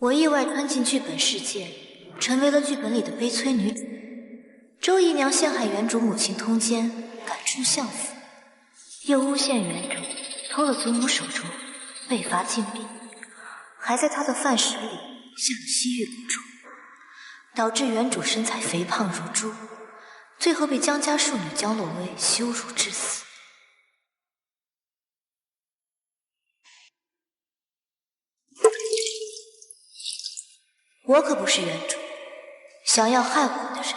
我意外穿进剧本世界，成为了剧本里的悲催女主。周姨娘陷害原主母亲通奸，赶出相府，又诬陷原主偷了祖母手镯，被罚禁闭，还在她的饭食里下了西域蛊虫，导致原主身材肥胖如猪，最后被江家庶女江洛薇羞辱致死。我可不是原主，想要害我的人，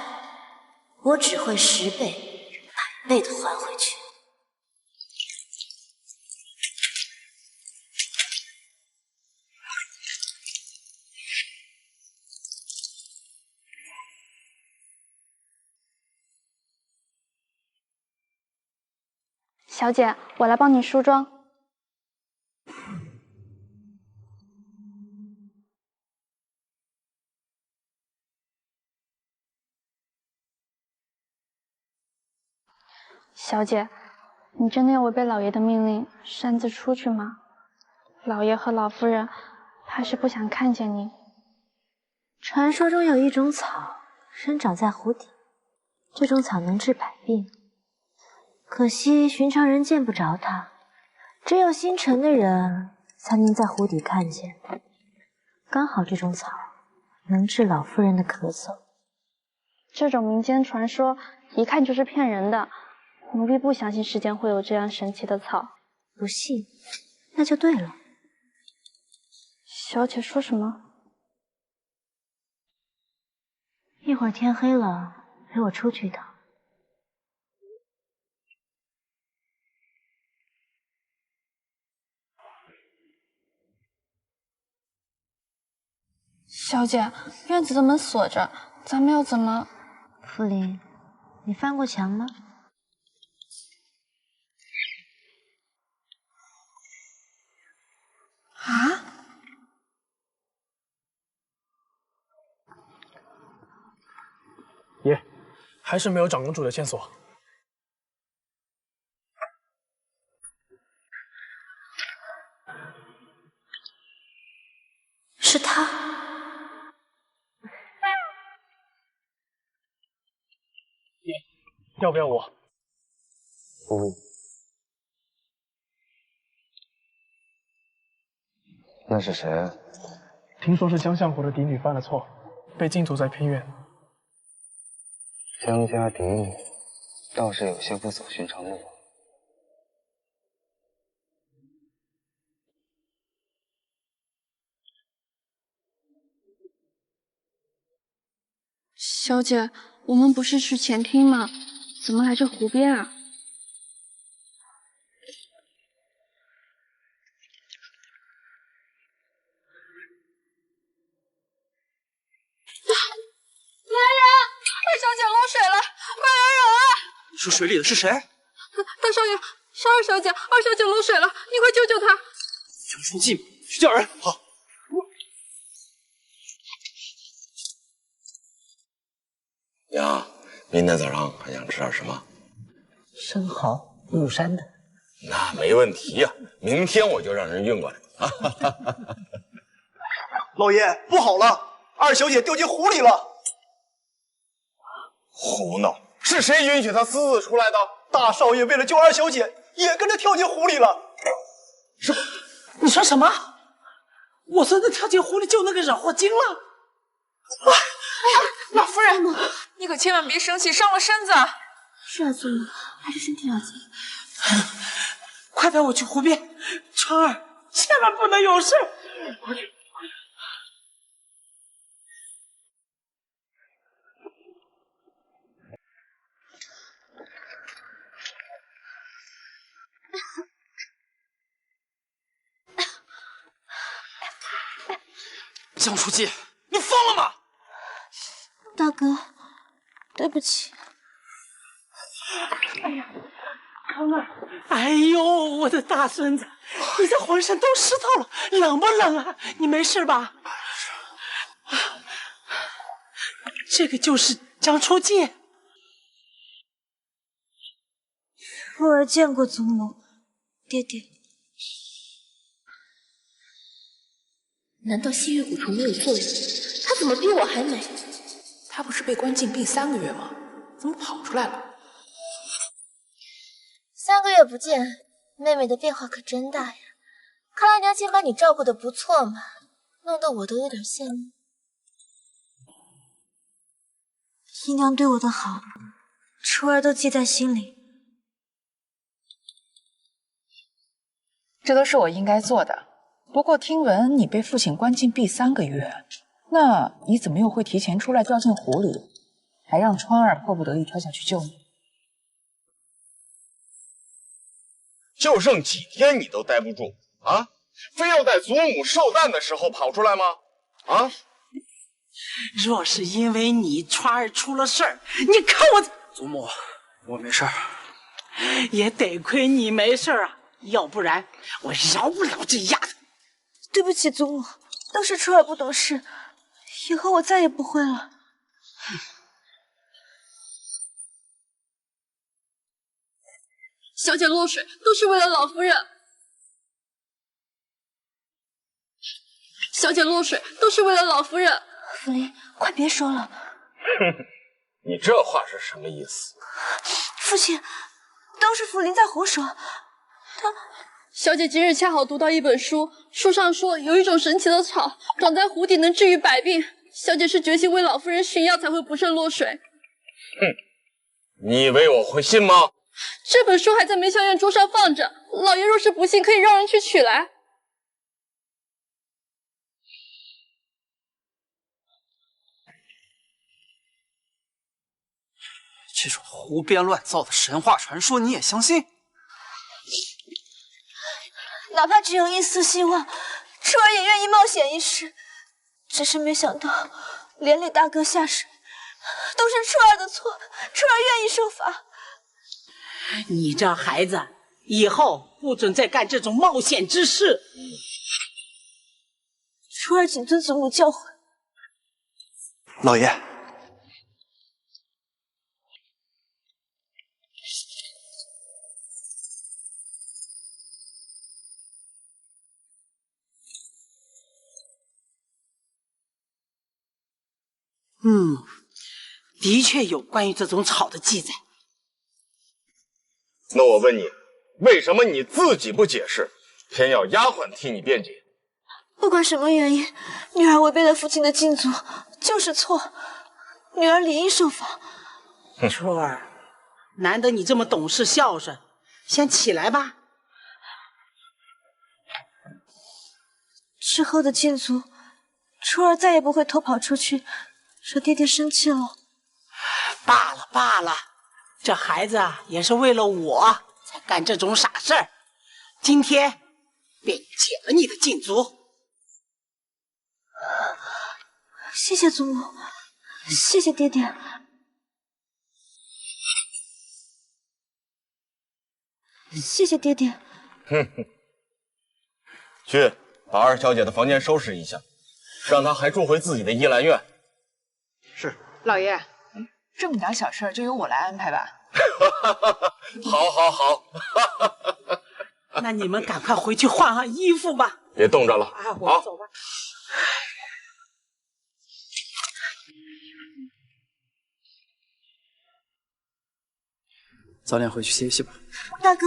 我只会10倍、100倍的还回去。小姐，我来帮你梳妆。小姐，你真的要违背老爷的命令擅自出去吗？老爷和老夫人怕是不想看见你。传说中有一种草生长在湖底，这种草能治百病，可惜寻常人见不着它，只有星辰的人才能在湖底看见。刚好这种草能治老夫人的咳嗽。这种民间传说一看就是骗人的，奴婢不相信世间会有这样神奇的草。不信，那就对了。小姐说什么？一会儿天黑了，陪我出去一趟。小姐，院子的门锁着，咱们要怎么？傅林，你翻过墙吗？啊？爷，还是没有长公主的线索。是他。爷，要不要我？不。那是谁啊？听说是江相国的嫡女犯了错，被禁足在偏院。江家嫡女，倒是有些不走寻常路。小姐，我们不是去前厅吗？怎么来这湖边啊？来人！二小姐落水了，快来人啊！你说水里的是谁？大少爷，是二小姐，二小姐落水了，你快救救她！江春进，去叫人。好。娘，明天早上还想吃点什么？生蚝，乳山的。那没问题呀、明天我就让人运过来。老爷，不好了，二小姐掉进湖里了。胡闹！是谁允许她私自出来的？大少爷为了救二小姐，也跟着跳进湖里了。你说什么？我孙子跳进湖里救那个惹祸精了？哎呀，老夫人，你可千万别生气，伤了身子。是啊，祖母，还是身体要紧。快带我去湖边，川儿千万不能有事。快去！江书记，你疯了吗？大哥，对不起。哎呀，康儿，哎呦，我的大孙子，你这浑身都湿透了，冷不冷啊？你没事吧？这个就是江初见。妇儿见过祖母，爹爹。难道西域蛊虫没有作用？他怎么比我还美？他不是被关禁闭3个月吗？怎么跑出来了3个月不见，妹妹的变化可真大呀！看来娘亲把你照顾得不错嘛，弄得我都有点羡慕。姨娘对我的好，初儿都记在心里。这都是我应该做的。不过听闻你被父亲关禁闭3个月，那你怎么又会提前出来掉进湖里，还让川儿迫不得已跳下去救你？就剩几天你都待不住啊？非要在祖母寿诞的时候跑出来吗？啊！若是因为你川儿出了事儿，你看我祖母，我没事儿。也得亏你没事啊，要不然我饶不了这丫头。对不起，祖母，都是初儿不懂事，以后我再也不会了。小姐落水都是为了老夫人。小姐落水都是为了老夫人。福林，快别说了。哼，你这话是什么意思？父亲，都是福林在胡说。小姐今日恰好读到一本书，书上说有一种神奇的草，长在湖底能治愈百病。小姐是决心为老夫人寻药才会不慎落水。哼，你以为我会信吗？这本书还在梅香院桌上放着，老爷若是不信，可以让人去取来。这种胡编乱造的神话传说你也相信？哪怕只有一丝希望，初儿也愿意冒险一试。只是没想到，连累大哥下水，都是初儿的错。初儿愿意受罚。你这孩子，以后不准再干这种冒险之事。初儿谨遵祖母教诲。老爷。的确有关于这种草的记载。那我问你，为什么你自己不解释，偏要丫鬟替你辩解？不管什么原因，女儿违背了父亲的禁足，就是错。女儿理应受罚。初儿，难得你这么懂事孝顺，先起来吧。之后的禁足，初儿再也不会偷跑出去，惹爹爹生气了。罢了罢了，这孩子啊也是为了我才干这种傻事儿，今天便解了你的禁足。谢谢祖母，谢谢爹爹。谢谢爹爹。哼哼，去把二小姐的房间收拾一下，让她还住回自己的依兰院。是，老爷，这么点小事就由我来安排吧。好，好，好。那你们赶快回去换换衣服吧。别冻着了啊，我们走吧。早点回去歇息吧。大哥，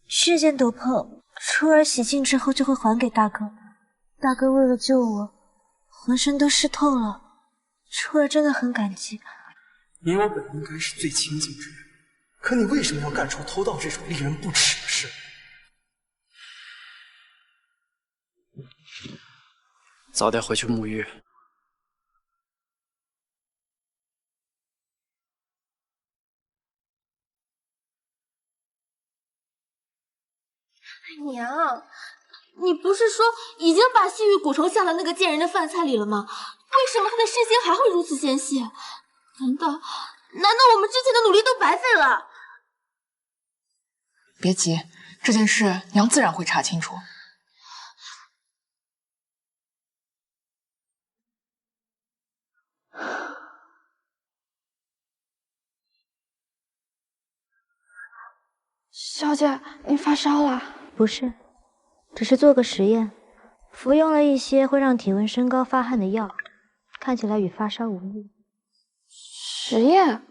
这件斗篷，初儿洗净之后就会还给大哥。大哥为了救我，浑身都湿透了，初儿真的很感激。你我本应该是最亲近之人，可你为什么要干出偷盗这种令人不齿的事？早点回去沐浴。娘，你不是说已经把细玉蛊虫下到那个贱人的饭菜里了吗？为什么他的身心还会如此鲜血？难道我们之前的努力都白费了？别急，这件事娘自然会查清楚。小姐，你发烧了？不是，只是做个实验，服用了一些会让体温升高发汗的药，看起来与发烧无异。实验？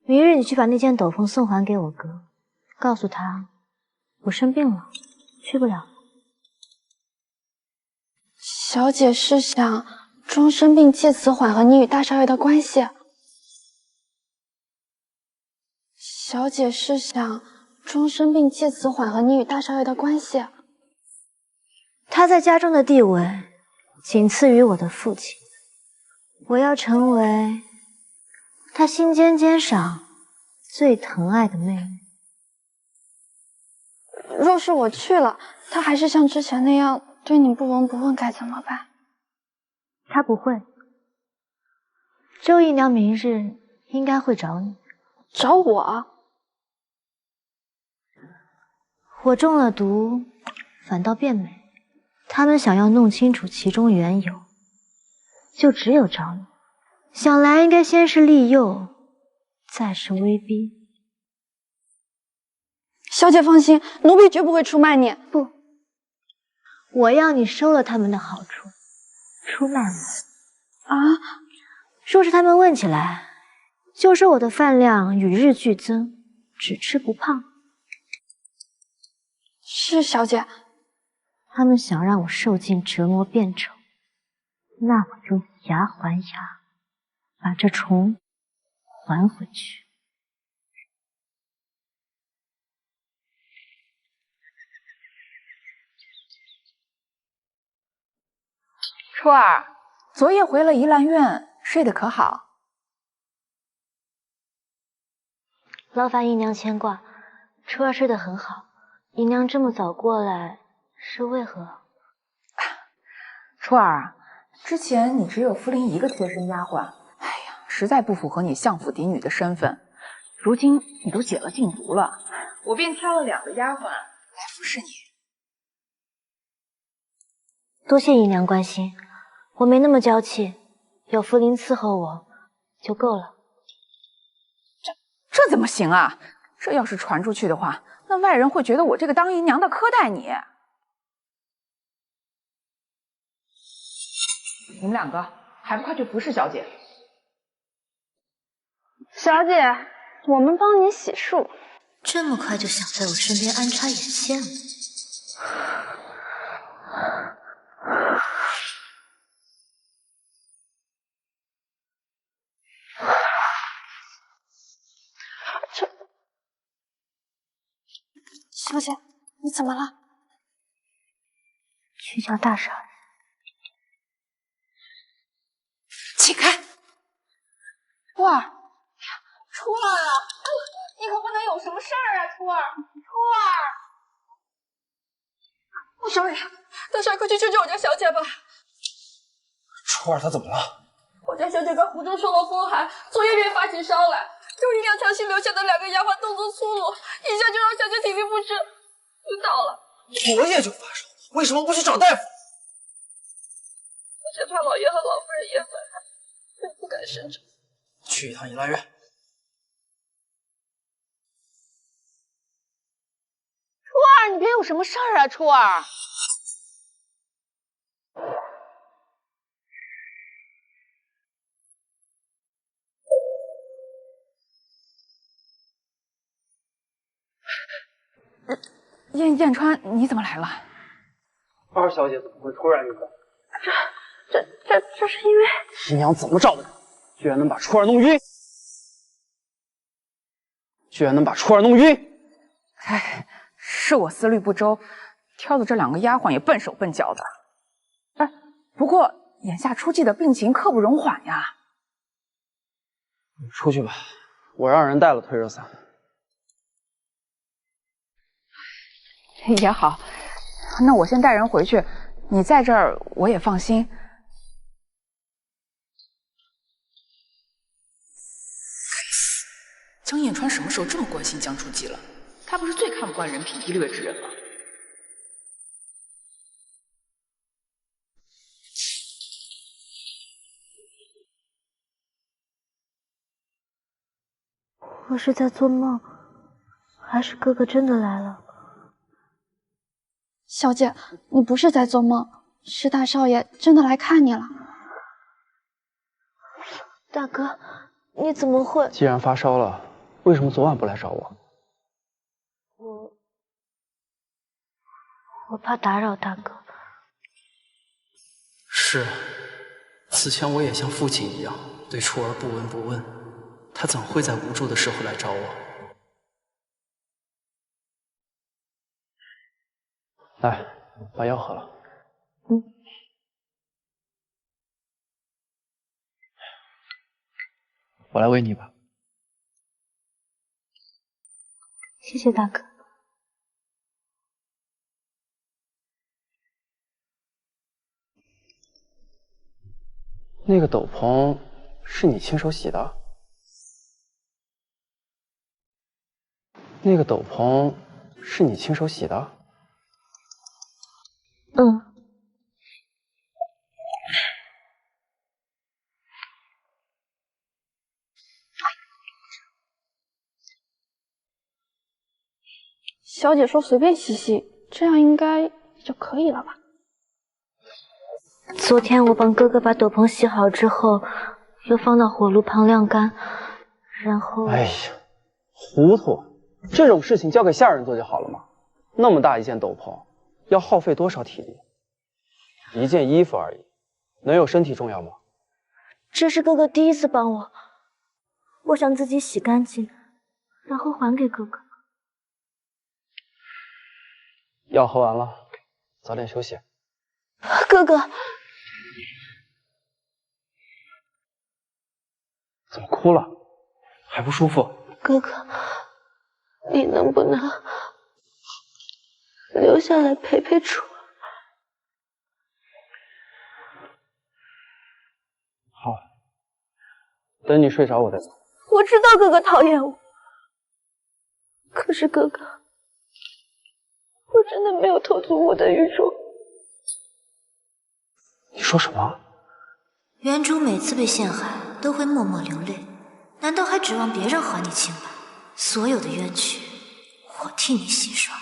明日你去把那件斗篷送还给我哥，告诉他我生病了，去不了了。小姐是想钟生病，借此缓和你与大少爷的关系。小姐是想钟生病，借此缓和你与大少爷的关系。他在家中的地位仅次于我的父亲，我要成为他心尖尖上最疼爱的妹妹。若是我去了，他还是像之前那样对你不闻不问，该怎么办？他不会。周姨娘明日应该会找你。找我？我中了毒，反倒变美。他们想要弄清楚其中缘由，就只有找你。想来应该先是利诱，再是威逼。小姐放心，奴婢绝不会出卖你。不，我要你收了他们的好处，出卖我。啊！若是他们问起来，就说我的饭量与日俱增，只吃不胖。是小姐。他们想让我受尽折磨变丑，那我就牙还牙，把这虫还回去。初儿，昨夜回了怡兰院，睡得可好？劳烦姨娘牵挂，初儿睡得很好。姨娘这么早过来是为何？初儿，之前你只有福林一个贴身丫鬟，哎呀，实在不符合你相府嫡女的身份。如今你都解了禁足了，我便挑了2个丫鬟来服侍你。多谢姨娘关心，我没那么娇气，有福林伺候我就够了。这怎么行啊？这要是传出去的话，那外人会觉得我这个当姨娘的苛待你。你们2个还不快去服侍小姐？小姐，我们帮你洗漱。这么快就想在我身边安插眼线了？小姐，你怎么了？去叫大少爷。起开！初儿，初儿啊，你可不能有什么事儿啊，初儿，初儿！大少爷，大少爷，快去救救我家小姐吧！初儿她怎么了？我家小姐在湖中受了风寒，昨夜便发起烧来。周姨娘强行留下的2个丫鬟动作粗鲁，一下就让小姐体力不支，晕倒了。昨夜就发烧，为什么不去找大夫？我生怕老爷和老夫人也反感，便不敢伸手。去一趟怡兰院。初儿，你别有什么事儿啊，初儿。燕川，你怎么来了？二小姐怎么会突然晕倒？这是因为姨娘怎么找的？居然能把初儿弄晕！哎，是我思虑不周，挑的这2个丫鬟也笨手笨脚的。哎，不过眼下初季的病情刻不容缓呀。你出去吧，我让人带了退热散。也好，那我先带人回去，你在这儿我也放心。该死，江彦川什么时候这么关心江初季了？他不是最看不惯人品低劣之人吗？我是在做梦，还是哥哥真的来了？小姐，你不是在做梦，是大少爷真的来看你了。大哥，你怎么会？既然发烧了，为什么昨晚不来找我？我怕打扰大哥。是，此前我也像父亲一样对初儿不闻不问，他怎会在无助的时候来找我？来，把药喝了。我来喂你吧。谢谢大哥。那个斗篷是你亲手洗的？那个斗篷是你亲手洗的？嗯。小姐说随便洗洗，这样应该就可以了吧？昨天我帮哥哥把斗篷洗好之后，又放到火炉旁晾干，然后……哎呀，糊涂！这种事情交给下人做就好了嘛。那么大一件斗篷，要耗费多少体力？一件衣服而已，能有身体重要吗？这是哥哥第一次帮我，我想自己洗干净，然后还给哥哥。药喝完了，早点休息。哥哥，怎么哭了？还不舒服？哥哥，你能不能留下来陪陪楚儿？好，等你睡着我再走。我知道哥哥讨厌我，可是哥哥，我真的没有偷足我的玉镯。你说什么？原主每次被陷害都会默默流泪，难道还指望别人还你清白？所有的冤屈，我替你洗刷。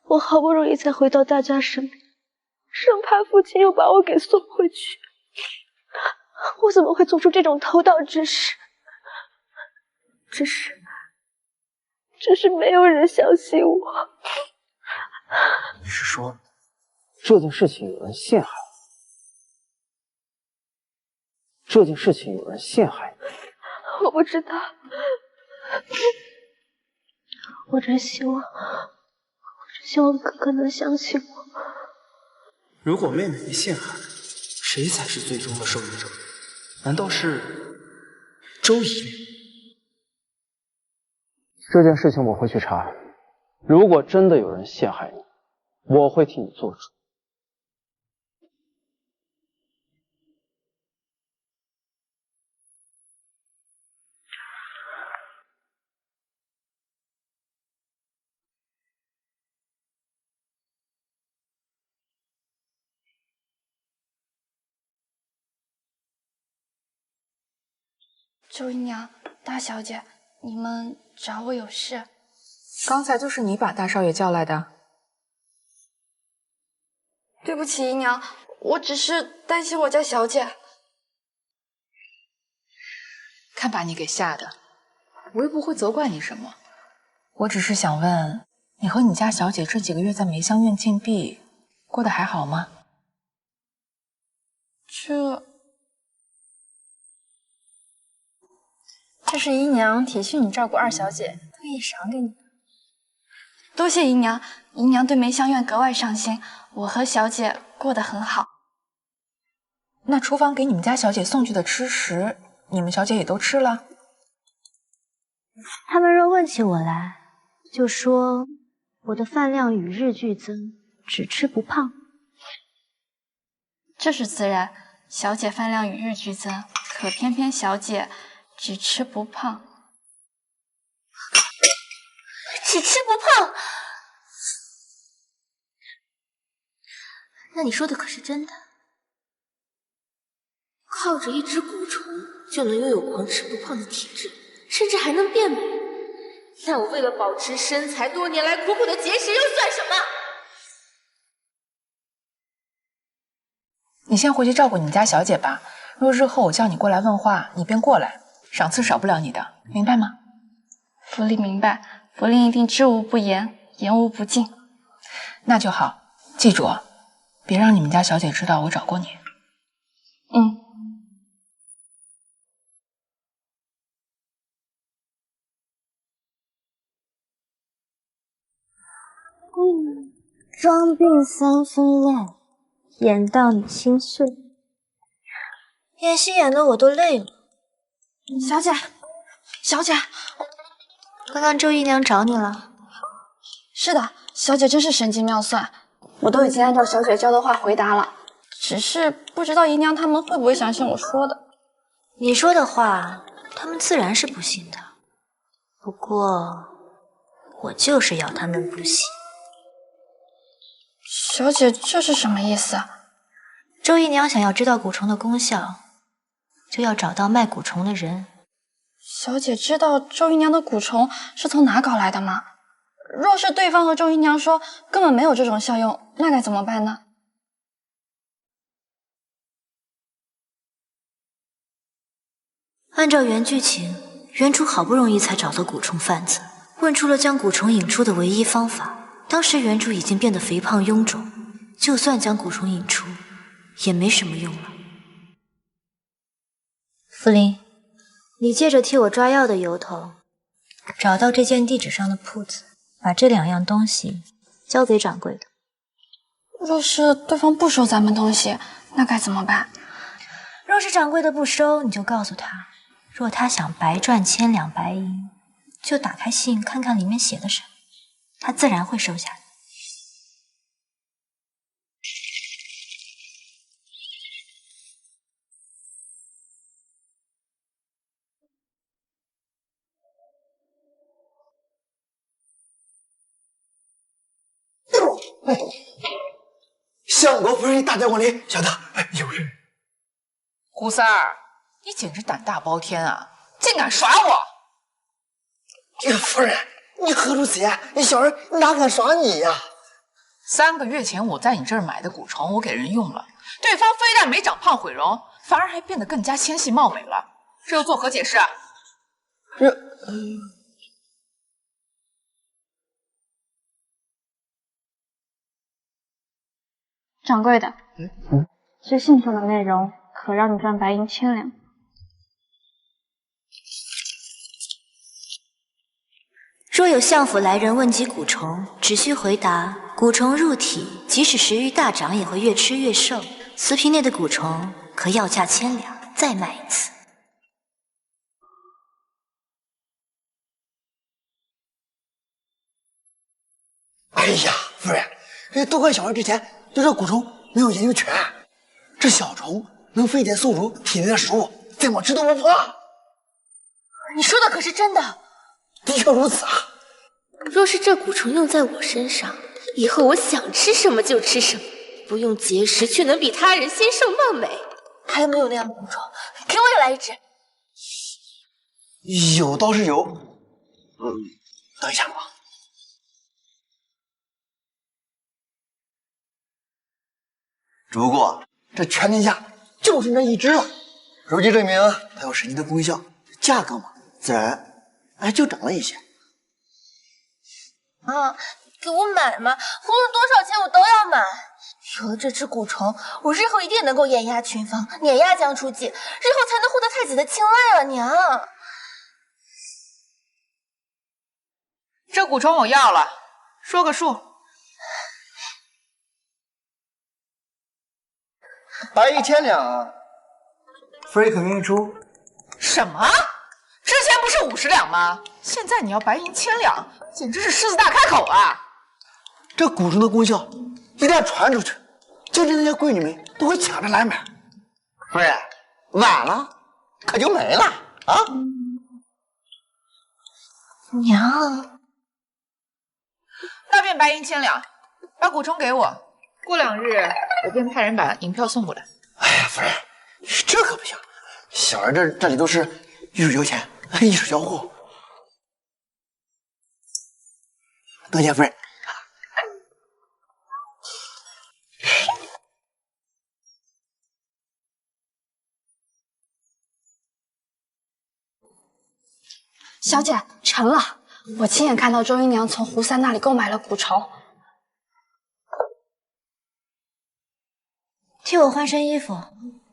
我好不容易才回到大家身边，生怕父亲又把我给送回去。我怎么会做出这种偷盗之事？只是没有人相信我。你是说这件事情有人陷害你？这件事情有人陷害你？我不知道，我只希望哥哥能相信我。如果妹妹被陷害，谁才是最终的受益者？难道是周姨娘？这件事情我会去查，如果真的有人陷害你，我会替你做主。周姨娘、大小姐，你们找我有事？刚才就是你把大少爷叫来的。对不起，姨娘，我只是担心我家小姐。看把你给吓的，我又不会责怪你什么。我只是想问，你和你家小姐这几个月在梅香院禁闭，过得还好吗？这是姨娘体恤你照顾二小姐，特意赏给你。多谢姨娘，姨娘对梅香院格外上心，我和小姐过得很好。那厨房给你们家小姐送去的吃食，你们小姐也都吃了？他们若问起我来，就说我的饭量与日俱增，只吃不胖。这是自然，小姐饭量与日俱增，可偏偏小姐只吃不胖。只吃不胖？那你说的可是真的？靠着一只蛊虫就能拥有狂吃不胖的体质，甚至还能变美？那我为了保持身材，多年来苦苦的节食又算什么？你先回去照顾你们家小姐吧。若日后我叫你过来问话，你便过来，赏赐少不了你的，明白吗？府里明白，府令一定知无不言，言无不尽。那就好，记住，别让你们家小姐知道我找过你。装病三分累，演到你心碎。演戏演的我都累了。小姐，小姐，刚刚周姨娘找你了？是的，小姐真是神机妙算，我都已经按照小姐教的话回答了，只是不知道姨娘他们会不会相信我说的。你说的话，他们自然是不信的。不过，我就是要他们不信。小姐，这是什么意思啊？周姨娘想要知道蛊虫的功效，就要找到卖蛊虫的人。小姐知道周姨娘的蛊虫是从哪搞来的吗？若是对方和周姨娘说根本没有这种效用，那该怎么办呢？按照原剧情，原主好不容易才找到蛊虫贩子，问出了将蛊虫引出的唯一方法。当时原主已经变得肥胖臃肿，就算将蛊虫引出，也没什么用了。茯苓，你借着替我抓药的由头，找到这件地址上的铺子，把这2样东西交给掌柜的。若是对方不收咱们东西，那该怎么办？若是掌柜的不收，你就告诉他，若他想白赚1000两白银，就打开信看看里面写的什么，他自然会收下的。相国夫人大驾光临，小的有事。胡三儿，你简直胆大包天啊，竟敢耍我！夫人，你何如此言？小人哪敢耍你呀？3个月前我在你这儿买的蛊虫，我给人用了，对方非但没长胖毁容，反而还变得更加纤细貌美了，这又作何解释啊？掌柜的，这信上的内容可让你赚白银1000两。若有相府来人问及蛊虫，只需回答蛊虫入体，即使食欲大涨，也会越吃越瘦。瓷瓶内的蛊虫可要价1000两，再卖一次。哎呀，夫人，多亏小人之前对这蛊虫没有研究全，这小虫能飞点宿主体内的食物，怎么吃都不怕。你说的可是真的？的确如此啊。若是这蛊虫用在我身上，以后我想吃什么就吃什么，不用节食却能比他人纤瘦貌美。还有没有那样的蛊虫？给我也来一只。有倒是有，等一下吧。只不过这全天下就剩这一只了，如今证明它有神奇的功效，价格嘛，自然就涨了一些。啊，给我买嘛！无论多少钱我都要买。有了这只蛊虫，我日后一定能够碾压群芳，碾压江初季，日后才能获得太子的青睐了，娘。这蛊虫我要了，说个数。白1000两啊！夫人可愿意出？什么？之前不是50两吗？现在你要白银1000两，简直是狮子大开口啊！这蛊虫的功效一旦传出去，就是那些闺女们都会抢着来买。夫人，晚了可就没了啊！娘，那便白银1000两，把蛊虫给我，过2日我便派人把银票送过来。哎呀，夫人，这可不行，小人这里都是一手交钱，一手交货。多谢夫人。小姐，成了！我亲眼看到周姨娘从胡三那里购买了古绸。替我换身衣服，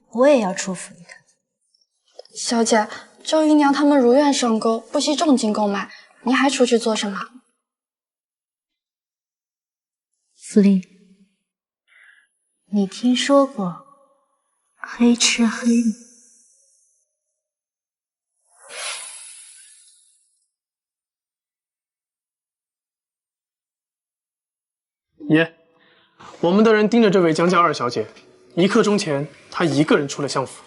我也要出府一趟。小姐，周姨娘他们如愿上钩，不惜重金购买，您还出去做什么？司令，你听说过黑吃黑吗？爷，我们的人盯着这位江家二小姐，一刻钟前她一个人出了相府。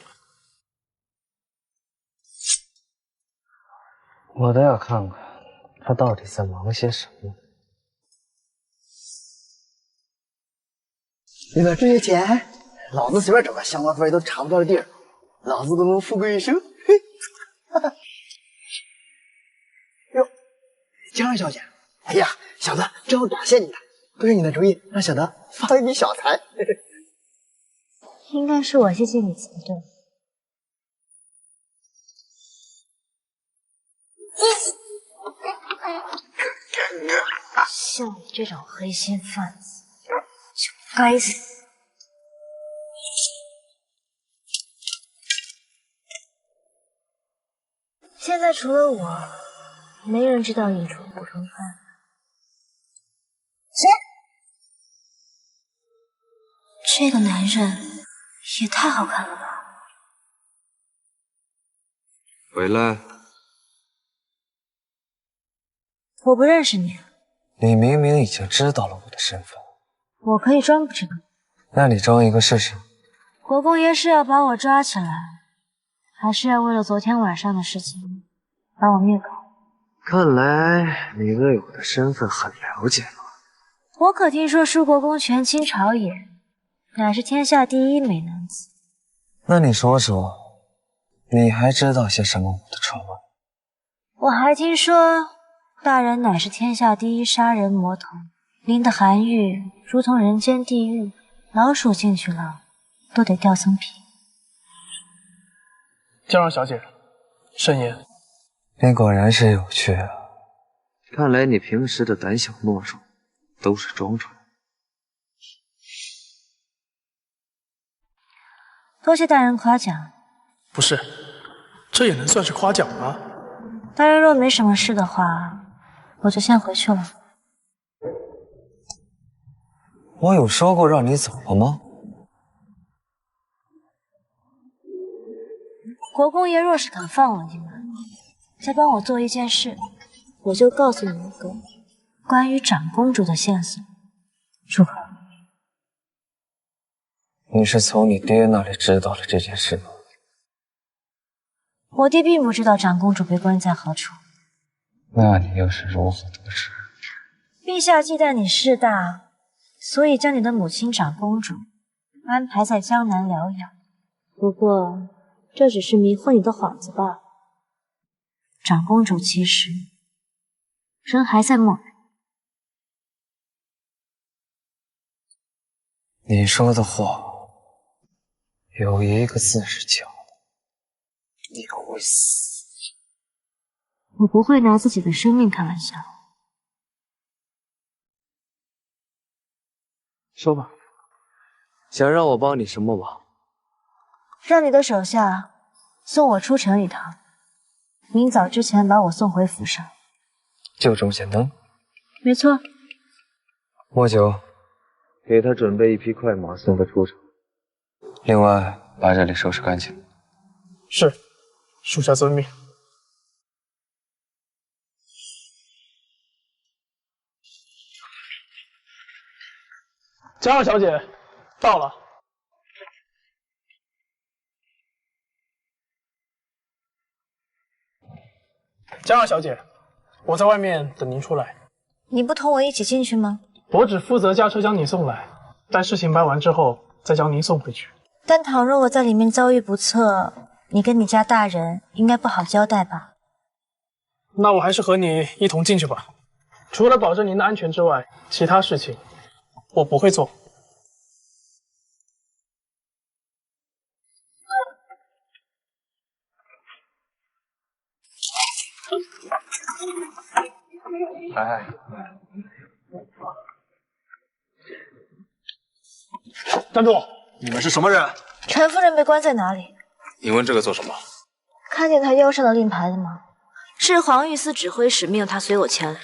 我倒要看看她到底在忙些什么。为了这些钱，老子随便找个乡巴夫都查不到的地儿，老子都能富贵一生。嘿，哟，江二小姐，哎呀，小的正好感谢你呢。不是你的主意，让小的发了一笔小财。应该是我谢谢你才对。像你这种黑心贩子，就该死。现在除了我，没人知道你出古城饭。这个男人也太好看了吧！回来。我不认识你。你明明已经知道了我的身份，我可以装不知道。那你装一个试试。国公爷是要把我抓起来，还是要为了昨天晚上的事情把我灭口？看来你对我的身份很了解了。我可听说舒国公权倾朝野，乃是天下第一美男子。那你说说，你还知道些什么我的传闻？我还听说大人乃是天下第一杀人魔头，淋的寒狱如同人间地狱，老鼠进去了都得掉层皮。江二小姐，慎言。你果然是有趣啊！看来你平时的胆小懦弱都是装出来的。多谢大人夸奖。不是，这也能算是夸奖吗？大人若没什么事的话，我就先回去了。我有说过让你走了吗？国公爷若是肯放了你们，再帮我做一件事，我就告诉你一个关于长公主的线索，如何？你是从你爹那里知道了这件事吗？我爹并不知道长公主被关在何处。那你又是如何得知？陛下忌惮你势大，所以将你的母亲长公主安排在江南疗养。不过这只是迷惑你的幌子罢了。长公主其实人还在漠北。你说的话有一个字是假的，你会死。我不会拿自己的生命开玩笑。说吧，想让我帮你什么忙？让你的手下送我出城一趟，明早之前把我送回府上。就这么简单？没错。莫九，给他准备一匹快马送他出城。另外，把这里收拾干净。是，属下遵命。江二小姐，到了。江二小姐，我在外面等您出来。你不同我一起进去吗？我只负责驾车将你送来，待事情办完之后再将您送回去。但倘若我在里面遭遇不测，你跟你家大人应该不好交代吧？那我还是和你一同进去吧。除了保证您的安全之外，其他事情我不会做。哎，站住！你们是什么人？陈夫人被关在哪里？你问这个做什么？看见她腰上的令牌了吗？是黄御司指挥使命她随我前来。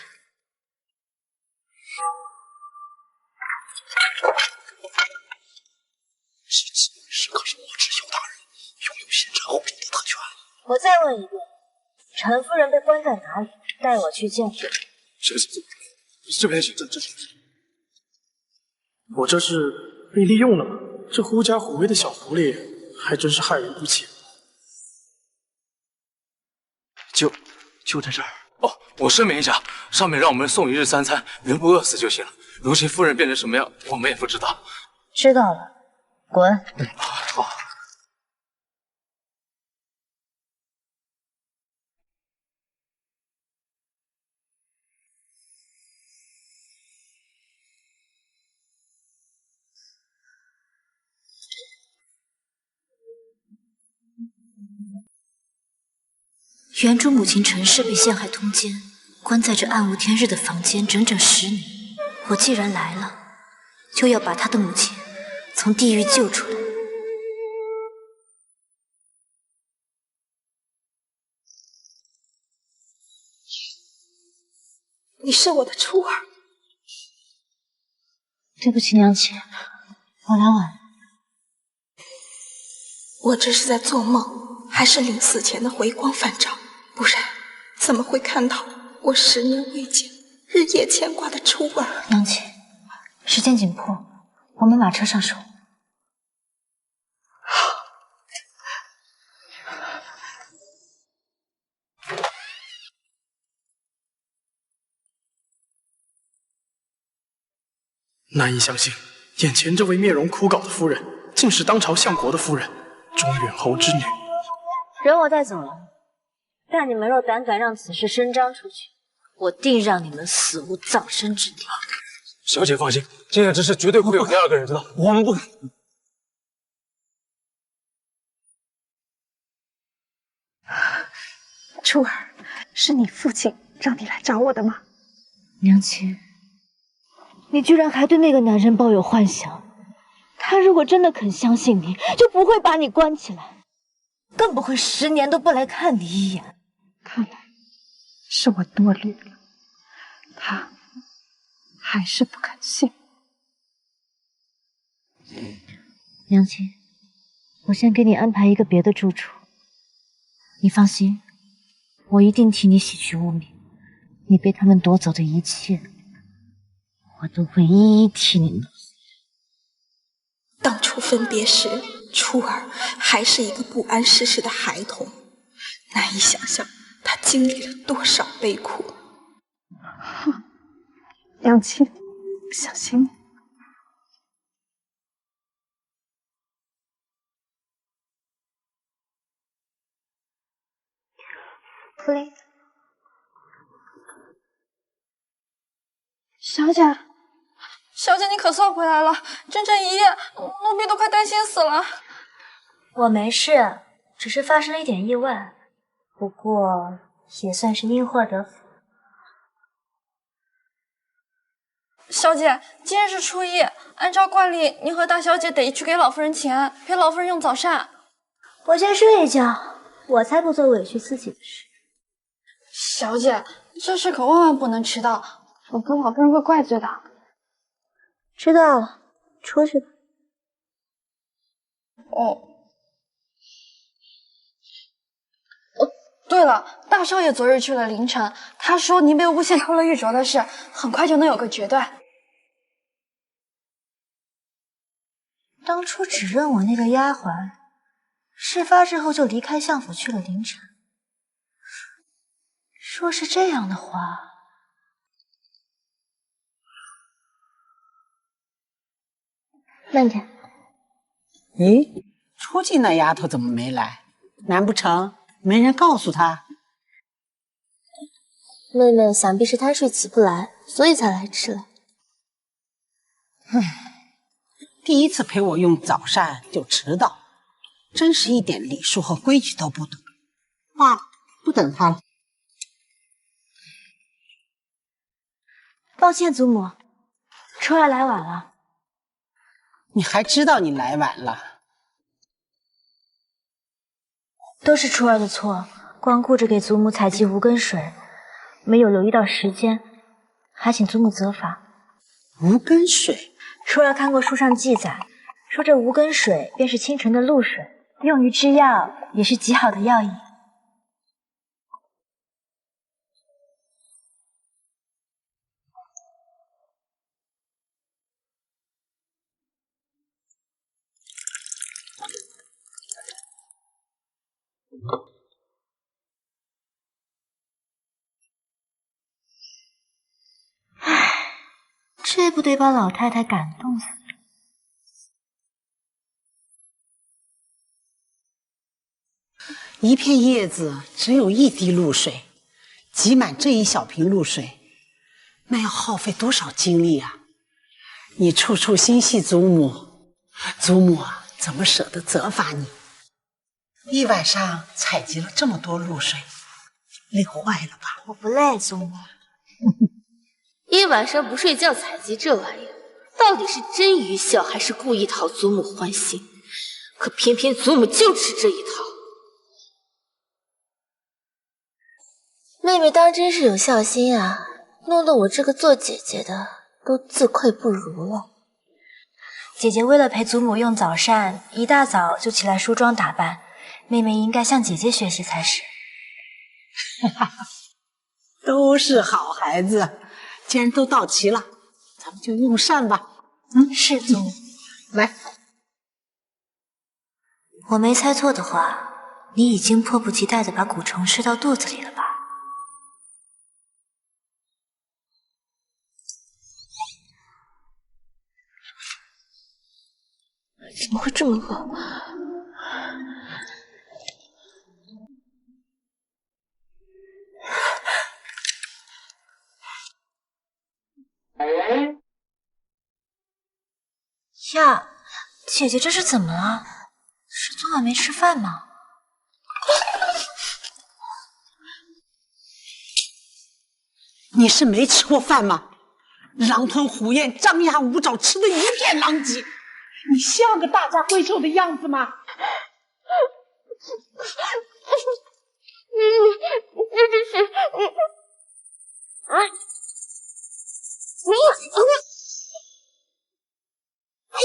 是可是我知晓大人拥有先斩后奏的特权。我再问一遍，陈夫人被关在哪里？带我去见。这边请，这。我这是被利用了吗？这狐假虎威的小狐狸还真是害人不浅。就在这儿。哦，我声明一下，上面让我们送1日3餐，人不饿死就行了。如今夫人变成什么样，我们也不知道。知道了，滚。好。原主母亲陈氏被陷害通奸，关在这暗无天日的房间整整10年。我既然来了，就要把她的母亲从地狱救出来。你是我的初儿。对不起，娘亲，我来晚了。我这是在做梦，还是临死前的回光返照？不然怎么会看到我10年未见、日夜牵挂的初儿？娘亲，时间紧迫，我们马车上手。难以相信，眼前这位面容枯槁的夫人，竟是当朝相国的夫人，中远侯之女。人我带走了，但你们若胆敢让此事声张出去，我定让你们死无葬身之地。小姐放心，今夜之事绝对不会有第2个人知道，我们不可。初儿，是你父亲让你来找我的吗？娘亲，你居然还对那个男人抱有幻想。他如果真的肯相信你，就不会把你关起来，更不会10年都不来看你一眼。看来是我多虑了，他还是不肯信。娘亲，我先给你安排一个别的住处。你放心，我一定替你洗去污名。你被他们夺走的一切，我都会一一替你弄。当初分别时，初儿还是一个不谙世事的孩童，难以想象他经历了多少悲苦。娘亲，小心。福林，小姐，小姐，你可算回来了！整整1夜，奴婢都快担心死了。我没事，只是发生了一点意外，不过也算是因祸得福。小姐，今日是初一，按照惯例，您和大小姐得去给老夫人请安，陪老夫人用早膳。我先睡一觉，我才不做委屈自己的事。小姐，这事可万万不能迟到，否则老夫人会怪罪的。知道了，出去吧。对了，大少爷昨日去了凌晨，他说您被诬陷偷了玉镯的事，很快就能有个决断。当初指认我那个丫鬟，事发之后就离开相府去了凌晨。若是这样的话，慢点。咦，初季那丫头怎么没来？难不成没人告诉她？妹妹想必是贪睡起不来，所以才来迟了。第一次陪我用早膳就迟到，真是一点礼数和规矩都不懂。罢了，不等她了。抱歉，祖母，初儿来晚了。你还知道你来晚了？都是初儿的错，光顾着给祖母采集无根水，没有留意到时间，还请祖母责罚。无根水，初儿看过书上记载，说这无根水便是清纯的露水，用于制药也是极好的药引。唉，这不得把老太太感动死。一片叶子只有一滴露水，挤满这一小瓶露水，那要耗费多少精力啊！你处处心系祖母，祖母啊，怎么舍得责罚你？一晚上采集了这么多露水，累坏了吧？我不累，祖母。一晚上不睡觉采集这玩意儿，到底是真愚孝还是故意讨祖母欢心？可偏偏祖母就吃这一套。妹妹当真是有孝心啊，弄得我这个做姐姐的都自愧不如了。姐姐为了陪祖母用早膳，一大早就起来梳妆打扮，妹妹应该向姐姐学习才是。都是好孩子，既然都到齐了，咱们就用膳吧。是祖母。来，我没猜错的话，你已经迫不及待地把蛊虫吃到肚子里了吧？怎么会这么饿？呀，姐姐这是怎么了？是昨晚没吃饭吗？你是没吃过饭吗？狼吞虎咽，张牙舞爪，吃得一片狼藉。你像个大家闺秀的样子吗？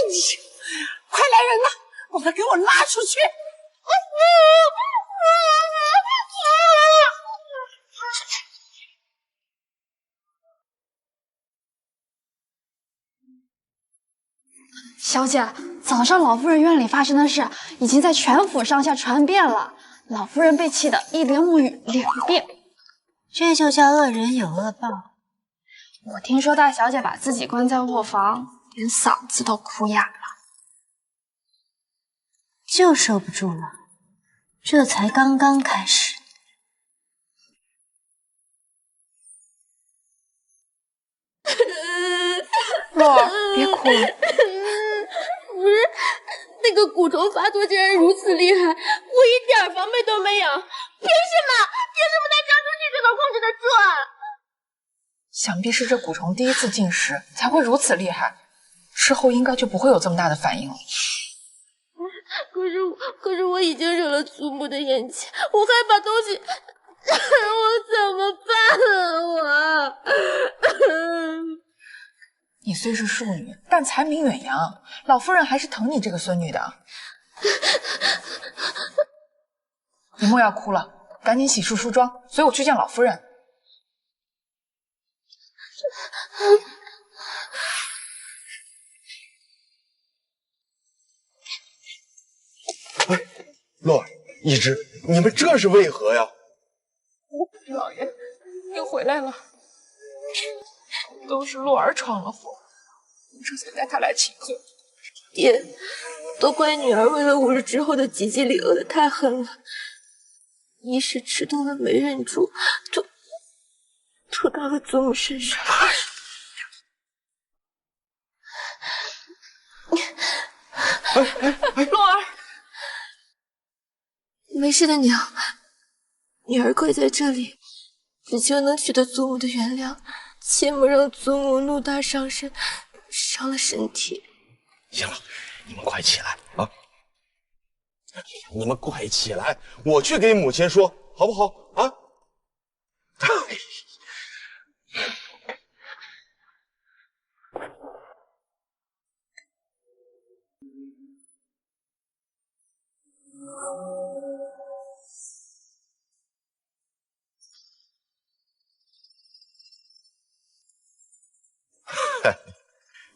你快来人呐，把他给我拉出去！小姐，早上老夫人院里发生的事已经在全府上下传遍了，老夫人被气得一连无语2遍。这就叫恶人有恶报。我听说大小姐把自己关在卧房，连嗓子都哭哑了，就受不住了。这才刚刚开始。洛儿，别哭了。不是，那个蛊虫发作竟然如此厉害，我一点防备都没有。凭什么他交出去就能控制得住啊？想必是这蛊虫第一次进食才会如此厉害，之后应该就不会有这么大的反应了。可是我已经惹了祖母的眼睛，我还把东西，我怎么办啊我？你虽是庶女，但才名远扬，老夫人还是疼你这个孙女的。你莫要哭了，赶紧洗漱梳妆，随我去见老夫人。哎，洛儿、一枝，你们这是为何呀？老爷，您回来了。都是洛儿闯了祸，我这才带她来请客。爹，都怪女儿为了5日之后的吉吉里饿得太狠了，一时吃多了没忍住，吐到了祖母身上。洛儿，没事的，娘。女儿跪在这里，只求能取得祖母的原谅，切莫让祖母怒大伤身，伤了身体。行了，你们快起来啊！你们快起来，我去给母亲说，好不好啊？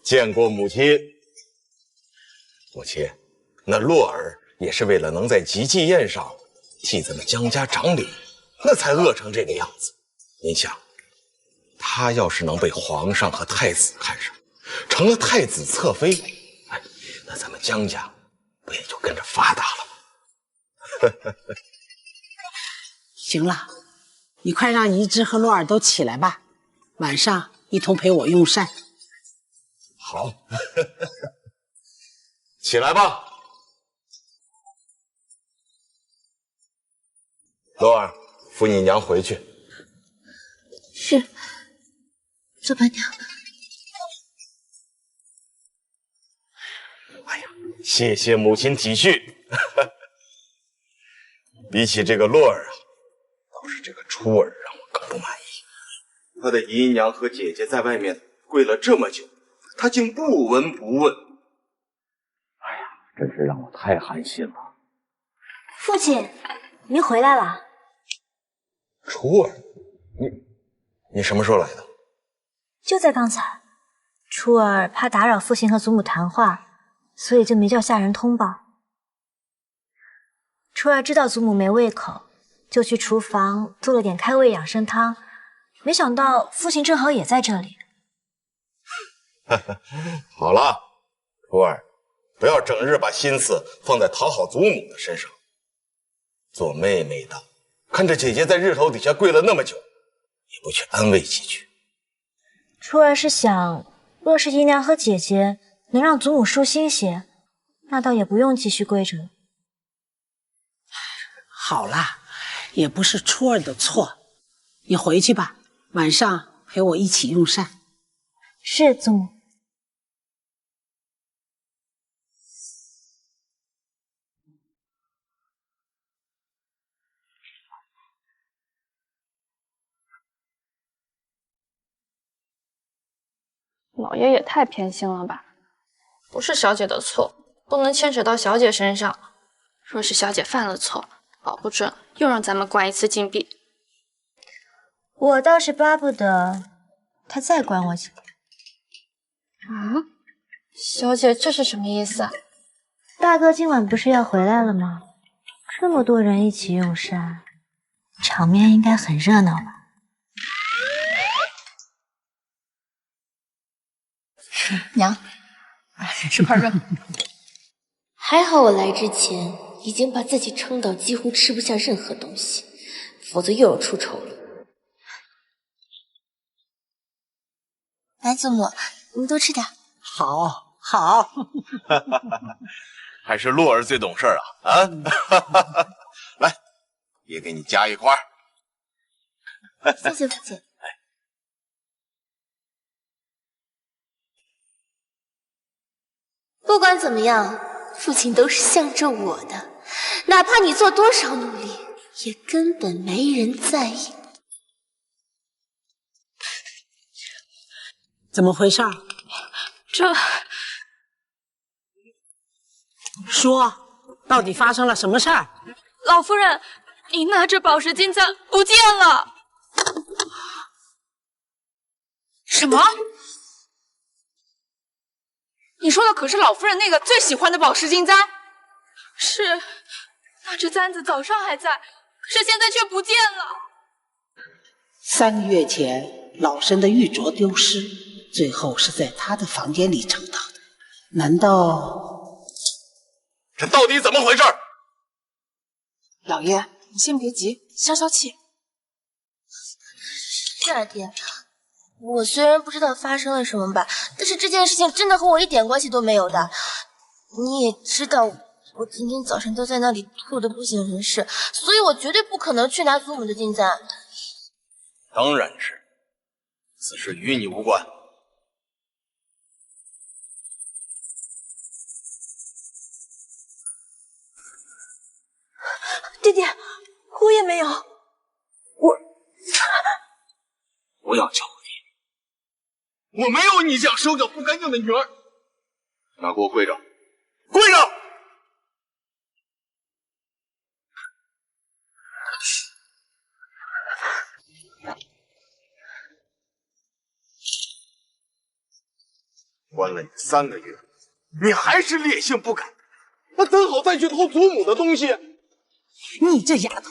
见过母亲。母亲，那洛儿也是为了能在吉祭宴上替咱们江家掌礼，那才饿成这个样子。您想，他要是能被皇上和太子看上，成了太子侧妃，哎，那咱们江家不也就跟着发达了吗？行了，你快让宜之和洛儿都起来吧，晚上一同陪我用膳。好，起来吧。洛儿，扶你娘回去。是，左伯娘。谢谢母亲体恤。比起这个洛儿啊，倒是这个初儿让我更不满意。他的姨娘和姐姐在外面跪了这么久，他竟不闻不问。哎呀，真是让我太寒心了。父亲，您回来了。初儿，你什么时候来的？就在刚才。初儿怕打扰父亲和祖母谈话，所以就没叫下人通报。初儿知道祖母没胃口，就去厨房做了点开胃养生汤，没想到父亲正好也在这里。好了，初儿，不要整日把心思放在讨好祖母的身上。做妹妹的，看着姐姐在日头底下跪了那么久，也不去安慰几句。初儿是想，若是姨娘和姐姐能让祖母舒心些，那倒也不用继续跪着了。好啦，也不是初儿的错，你回去吧，晚上陪我一起用膳。是，祖母。老爷也太偏心了吧？不是小姐的错，不能牵扯到小姐身上。若是小姐犯了错，保不准又让咱们关一次禁闭。我倒是巴不得他再关我几天。啊，小姐这是什么意思啊？大哥今晚不是要回来了吗？这么多人一起用膳，场面应该很热闹吧？娘，吃块肉。还好我来之前已经把自己撑到几乎吃不下任何东西，否则又要出丑了。来，祖母，你多吃点。好，好。还是洛儿最懂事啊！来，也给你加一块。谢谢父亲。不管怎么样，父亲都是向着我的，哪怕你做多少努力，也根本没人在意。怎么回事？这……说，到底发生了什么事儿？老夫人，您拿着宝石金簪不见了。什么？你说的可是老夫人那个最喜欢的宝石金簪？是，那只簪子早上还在，可是现在却不见了。3个月前，老身的玉镯丢失，最后是在他的房间里找到的。难道……这到底怎么回事？老爷，你先别急，消消气。是啊，爹。我虽然不知道发生了什么吧，但是这件事情真的和我一点关系都没有的。你也知道，我今天早上都在那里吐得不省人事，所以我绝对不可能去拿祖母的金簪。当然是，此事与你无关。爹爹，我也没有，不要叫我爹，我没有你这样手脚不干净的女儿。那给我跪着，跪着！关了你3个月，你还是烈性不改，那怎好再去偷祖母的东西？你这丫头，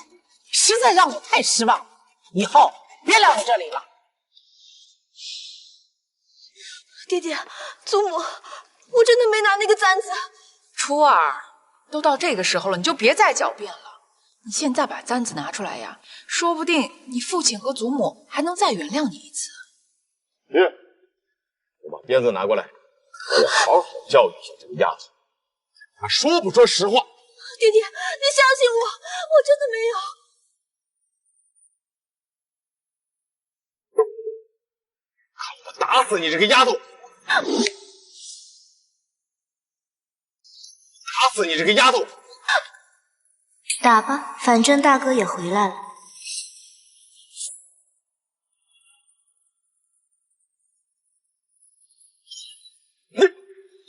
实在让我太失望了。以后别来我这里了。爹爹，祖母，我真的没拿那个簪子。初儿，都到这个时候了，你就别再狡辩了。你现在把簪子拿出来呀，说不定你父亲和祖母还能再原谅你一次。我把鞭子拿过来，我要好好教育一下这个丫头。她说不说实话？爹爹，你相信我，我真的没有。看我打死你这个丫头！打死你这个丫头！打吧，反正大哥也回来了。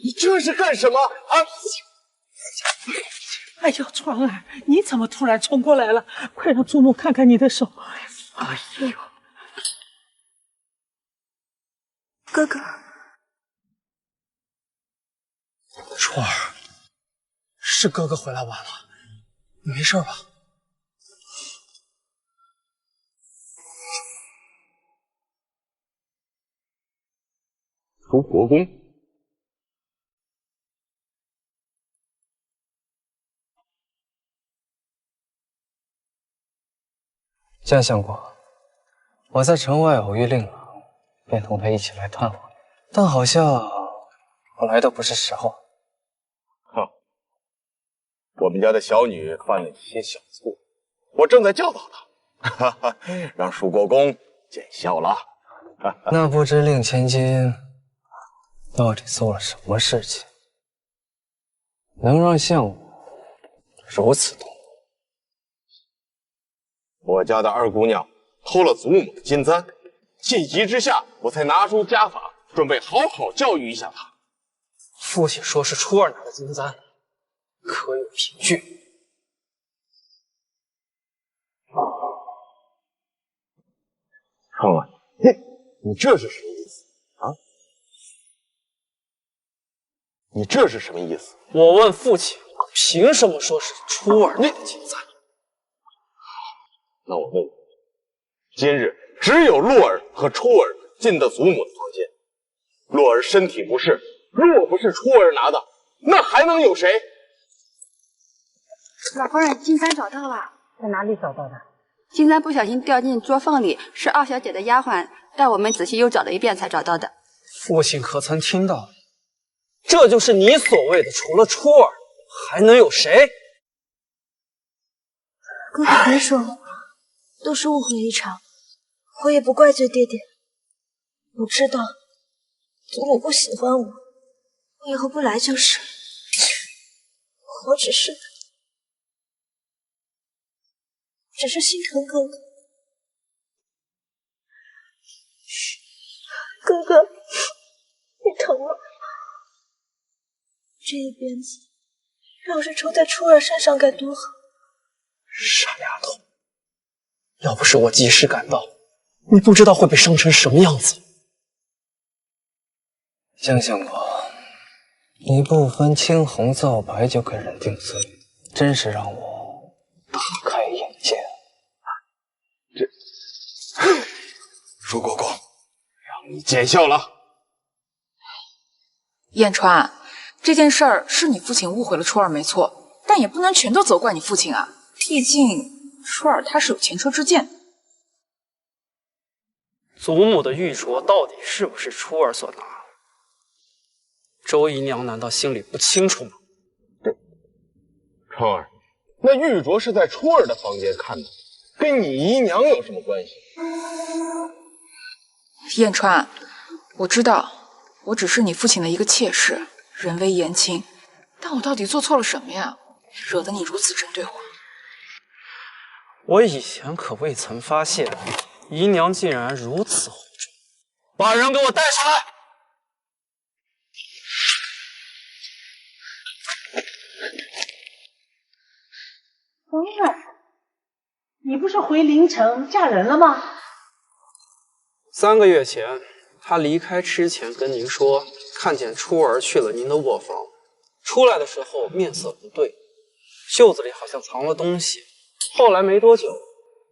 你这是干什么啊？哎呦，川儿，你怎么突然冲过来了？快让祖母看看你的手。哎呦，哥哥，初儿，是哥哥回来晚了，你没事吧？出国公。江相国，我在城外偶遇令郎，便同他一起来探望，但好像我来的不是时候。哼，我们家的小女犯了一些小错，我正在教导她，哈哈，让舒国公见笑了。那不知令千金到底做了什么事情，能让相武如此动怒？我家的二姑娘偷了祖母的金簪，气急之下，我才拿出家法，准备好好教育一下她。父亲说是初儿拿的金簪，可有凭据？畅儿，你这是什么意思啊？你这是什么意思？我问父亲，凭什么说是初儿拿的金簪？那我问你，今日只有洛儿和初儿进的祖母的房间。洛儿身体不适，若不是初儿拿的，那还能有谁？老夫人，金簪找到了。在哪里找到的？金簪不小心掉进桌缝里，是二小姐的丫鬟带我们仔细又找了一遍才找到的。父亲可曾听到？这就是你所谓的，除了初儿，还能有谁？哥哥别说了，都是误会一场，我也不怪罪爹爹。我知道祖母不喜欢我，我以后不来就是。我只是心疼哥哥。哥哥，你疼吗？这一鞭子要是抽在初儿身上该多好。傻丫头，要不是我及时赶到，你不知道会被伤成什么样子。江相国，你不分青红皂白就给人定罪，真是让我大开眼界。舒国公，让你见笑了。燕川，这件事儿是你父亲误会了初儿没错，但也不能全都责怪你父亲啊。毕竟初儿他是有前车之鉴。祖母的玉镯到底是不是初儿所拿？周姨娘难道心里不清楚吗？畅儿，那玉镯是在初儿的房间看的，跟你姨娘有什么关系？燕川，我知道，我只是你父亲的一个妾室，人微言轻，但我到底做错了什么呀？惹得你如此针对我？我以前可未曾发现，姨娘竟然如此护重。把人给我带上来！风儿，你不是回临城嫁人了吗3个月前，她离开之前跟您说，看见初儿去了您的卧房，出来的时候面色不对，袖子里好像藏了东西。后来没多久，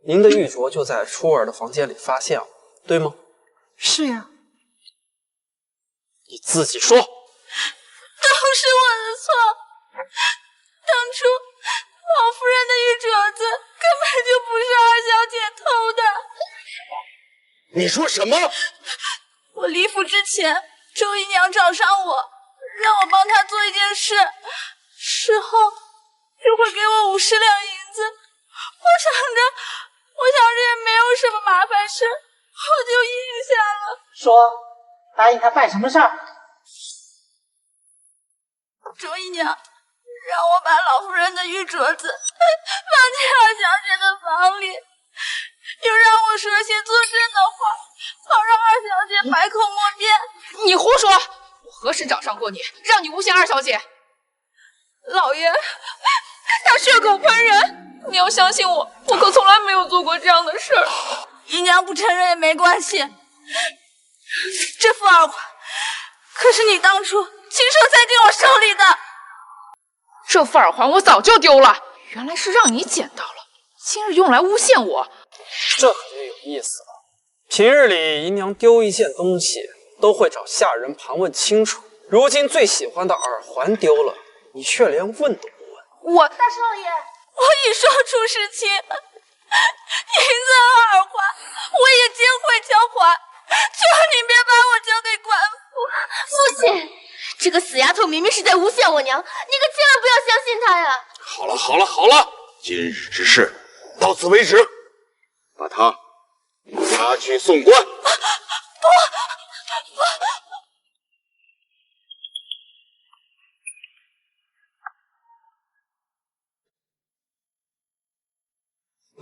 您的玉镯就在初儿的房间里发现了，对吗？是呀。你自己说。都是我的错，当初老夫人的玉镯子根本就不是二小姐偷的。你说什么？我离府之前，周姨娘找上我，让我帮她做一件事，事后就会给我50两银子。我想着也没有什么麻烦事，我就应下了。说，答应她办什么事儿？周姨娘让我把老夫人的玉镯子放进二小姐的房里，又让我说些作证的话，好让二小姐百口莫辩。你胡说！我何时找上过你，让你诬陷二小姐？老爷，他血口喷人，你要相信我，我可从来没有做过这样的事儿。姨娘不承认也没关系，这副耳环可是你当初亲手塞进我手里的。这副耳环我早就丢了，原来是让你捡到了，今日用来诬陷我，这可就有意思了。平日里姨娘丢一件东西都会找下人盘问清楚，如今最喜欢的耳环丢了，你却连问都不问。大少爷，我已说出实情，银子和耳环我也皆会交还，求你别把我交给官府。父亲，这个死丫头明明是在诬陷我娘，你可千万不要相信她呀！好了，今日之事到此为止，把她押去送官。不，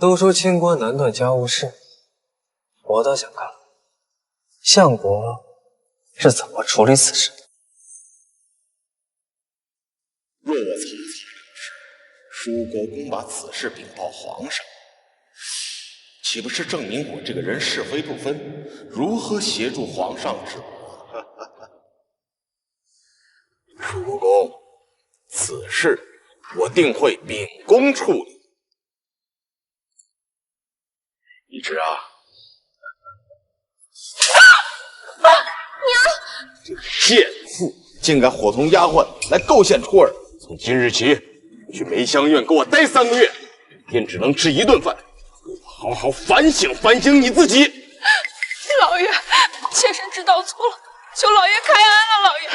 都说清官难断家务事，我倒想看看相国是怎么处理此事的。若我草草了事，舒国公把此事禀报皇上，岂不是证明我这个人是非不分，如何协助皇上治国？舒国公，此事我定会秉公处理。你知啊，娘，这个贱妇竟敢伙同丫鬟来构陷初儿，从今日起去梅香院给我待3个月，每天只能吃1顿饭，好好反省反省你自己。老爷，妾身知道错了，求老爷开恩了，老爷。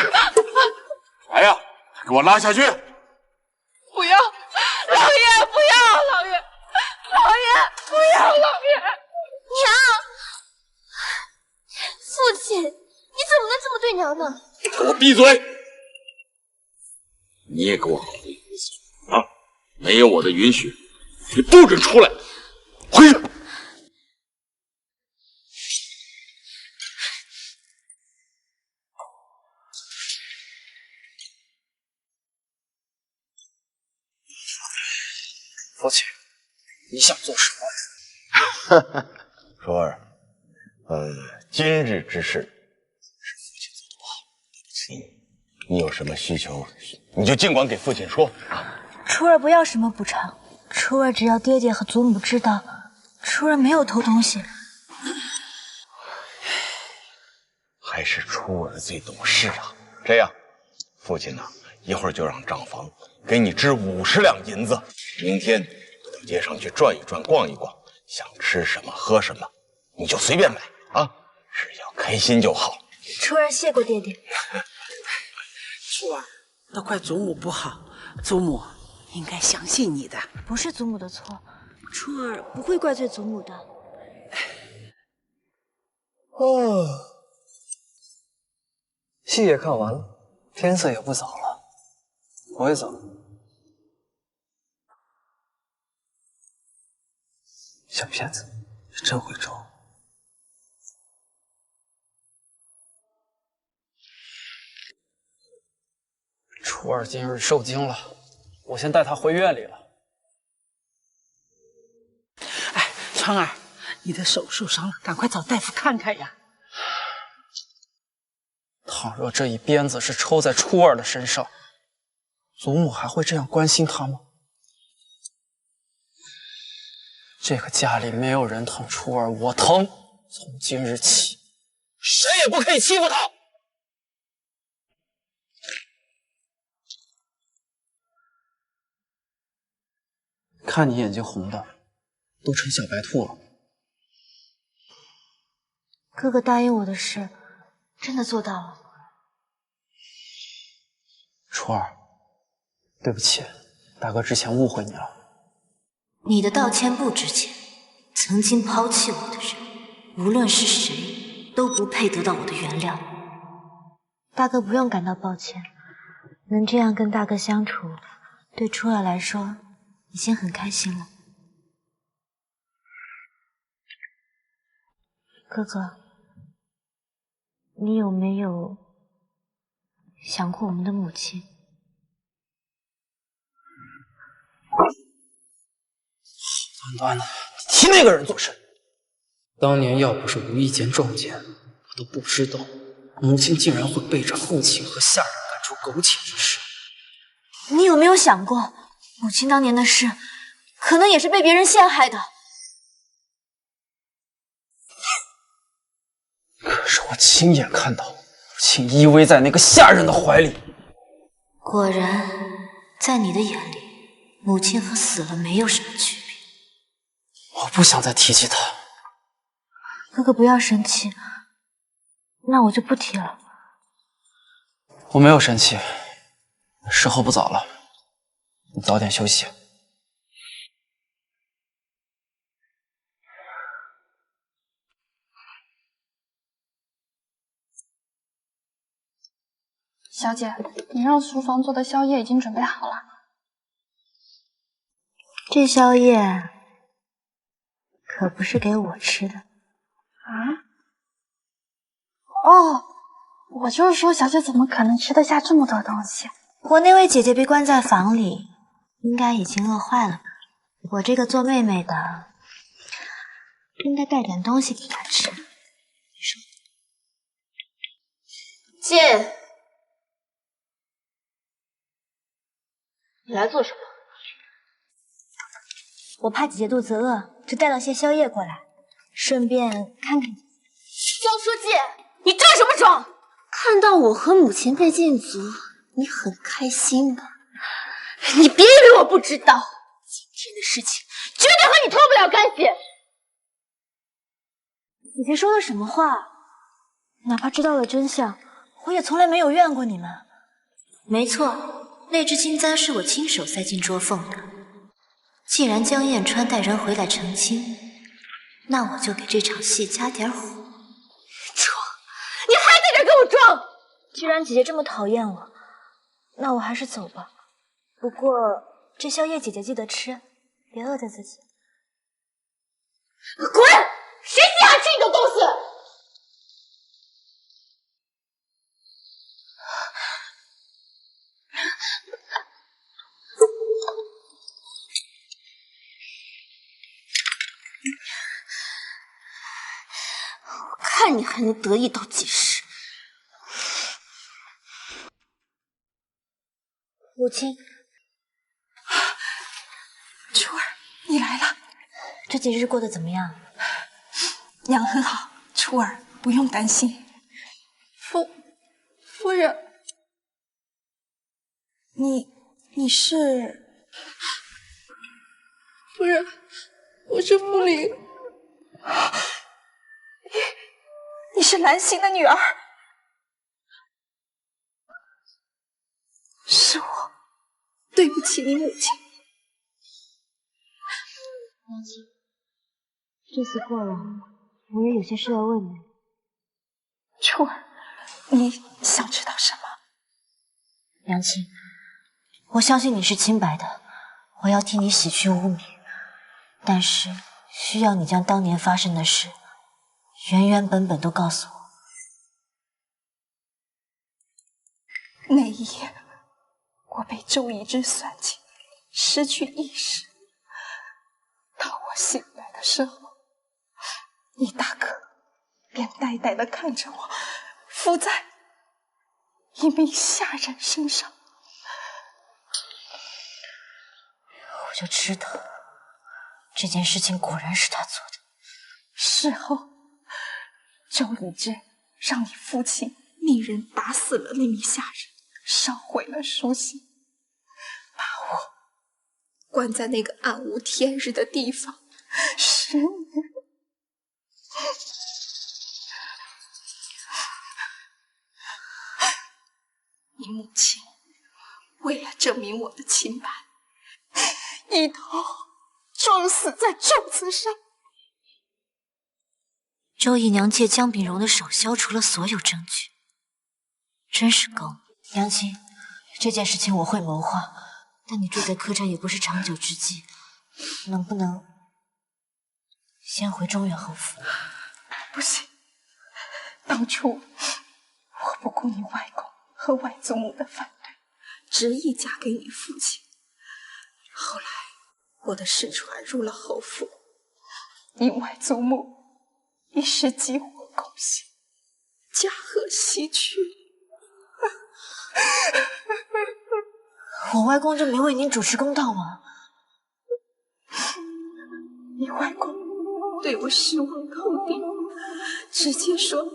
来呀，给我拉下去！不要，老爷不要，老爷，老爷不要，老爷。娘，父亲，你怎么能这么对娘呢？给我闭嘴！你也给我回去啊！没有我的允许，你不准出来！回去！父亲，你想做什么？舒儿，今日之事是父亲做的不好，对不起。你有什么需求，你就尽管给父亲说。初儿不要什么补偿，初儿只要爹爹和祖母知道，初儿没有偷东西。还是初儿最懂事啊。这样，父亲呢，一会儿就让账房给你支50两银子，明天到街上去转一转，逛一逛，想吃什么喝什么，你就随便买啊，只要开心就好。初儿谢过爹爹。初儿，都怪祖母不好，祖母应该相信你的。不是祖母的错，初儿不会怪罪祖母的。戏也看完了，天色也不早了，我也走了。小骗子，真会装。初二今日受惊了，我先带他回院里了。川儿，你的手受伤了，赶快找大夫看看呀。倘若这一鞭子是抽在初二的身上，祖母还会这样关心他吗？这个家里没有人疼初二，我疼。从今日起，谁也不可以欺负他。看你眼睛红的，都成小白兔了。哥哥答应我的事，真的做到了。初二，对不起，大哥之前误会你了。你的道歉不值钱，曾经抛弃我的人，无论是谁，都不配得到我的原谅。大哥不用感到抱歉，能这样跟大哥相处，对初二来说已经很开心了。哥哥，你有没有想过我们的母亲？端端的，你提那个人做甚？当年要不是无意间撞见，我都不知道母亲竟然会背着父亲和下人干出苟且之事。你有没有想过，母亲当年的事，可能也是被别人陷害的？可是我亲眼看到母亲依偎在那个下人的怀里。果然，在你的眼里，母亲和死了没有什么区别。我不想再提起他。哥哥不要生气，那我就不提了。我没有生气，时候不早了，你早点休息。小姐，你让厨房做的宵夜已经准备好了。这宵夜可不是给我吃的。哦，我就是说，小姐怎么可能吃得下这么多东西？我那位姐姐被关在房里，应该已经饿坏了吧？我这个做妹妹的，应该带点东西给她吃。你说，姐，你来做什么？我怕姐姐肚子饿，就带了些宵夜过来，顺便看看你。江书记，你这什么装？看到我和母亲被禁足，你很开心吧？你别以为我不知道，今天的事情绝对和你脱不了干系。姐姐说的什么话？哪怕知道了真相，我也从来没有怨过你们。没错，那只金簪是我亲手塞进桌缝的。既然江燕川带人回来澄清，那我就给这场戏加点火。装！你还在这给我装！既然姐姐这么讨厌我，那我还是走吧。不过这宵夜姐姐记得吃，别饿着自己。滚！谁稀罕吃你的东西？我看你还能得意到几时？母亲，初儿，你来了。这几日过得怎么样？娘很好，初儿不用担心。夫人，你是？夫人，我是傅灵。你是兰心的女儿？是我，对不起你母亲。兰心，这次过了，我也有些事要问你。初儿，你想知道什么？娘亲，我相信你是清白的，我要替你洗去污名，但是需要你将当年发生的事原原本本都告诉我。那一夜，我被周一之算计，失去意识。当我醒来的时候，你大哥便呆呆地看着我，附在一名下人身上。我就知道，这件事情果然是他做的。事后，周一之让你父亲命人打死了那名下人，烧毁了书信，把我关在那个暗无天日的地方10年。你母亲为了证明我的清白，一头撞死在柱子上。周姨娘借江秉荣的手消除了所有证据，真是高明。娘亲，这件事情我会谋划，但你住在客栈也不是长久之计，能不能先回中原侯府？不行，当初我不顾你外公和外祖母的反对，执意嫁给你父亲。后来我的失传入了侯府，你外祖母一时急火攻心，驾鹤西去。我外公就没为您主持公道吗？你外公对我失望透顶，直接说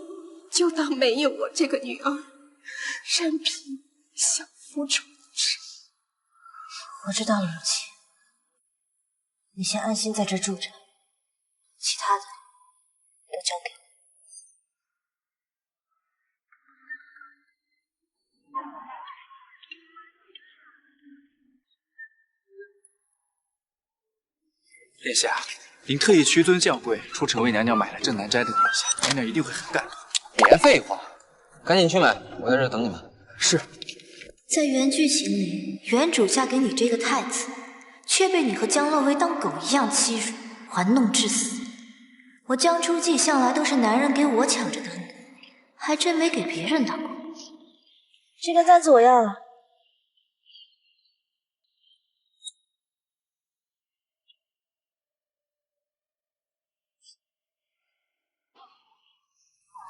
就当没有我这个女儿，任凭相夫处置。我知道了，母亲，你先安心在这住着，其他的都交给我。殿下，您特意屈尊降贵，出城为娘娘买了镇南斋的东西，娘娘一定会很感动。别废话，赶紧去买，我在这等你们。是。在原剧情里，原主嫁给你这个太子，却被你和江洛威当狗一样欺辱，玩弄致死。我江初季向来都是男人给我抢着当的，还真没给别人当过。这个簪子我要了。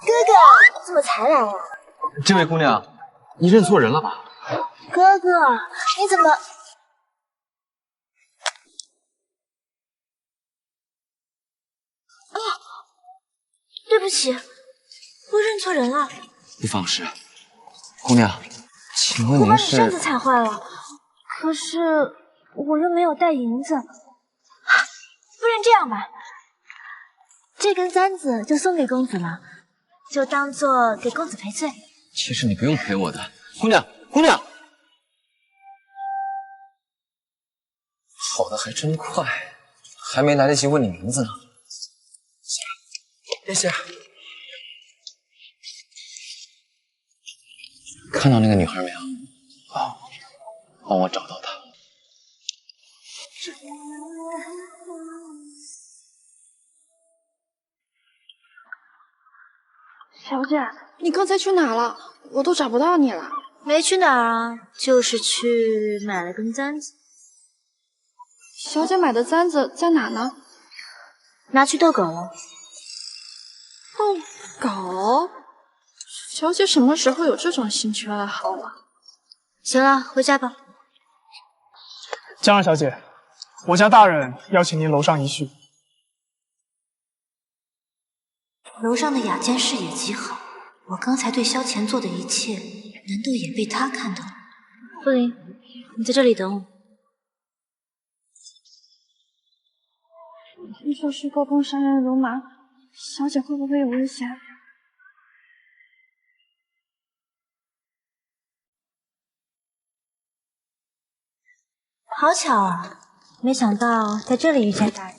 哥哥，你怎么才来啊？这位姑娘，你认错人了吧？哥哥，你怎么……啊，对不起，我认错人了。不妨事。姑娘，请问我把您是？你扇子踩坏了，可是我又没有带银子。不然这样吧，这根簪子就送给公子了，就当做给公子赔罪。其实你不用赔我的，姑娘，姑娘。跑得还真快，还没来得及问你名字呢。殿下，看到那个女孩没有？哦，帮我找到她。小姐，你刚才去哪了？我都找不到你了。没去哪儿啊，就是去买了根簪子。小姐买的簪子在哪呢？拿去逗狗了。逗狗？小姐什么时候有这种兴趣爱好了？行了，回家吧。江儿小姐，我家大人邀请您楼上一叙。楼上的雅间视野极好，我刚才对萧乾做的一切，难道也被他看到了？不灵，你在这里等我。听说是高峰杀人如麻，小姐会不会有危险？好巧啊，没想到在这里遇见大人。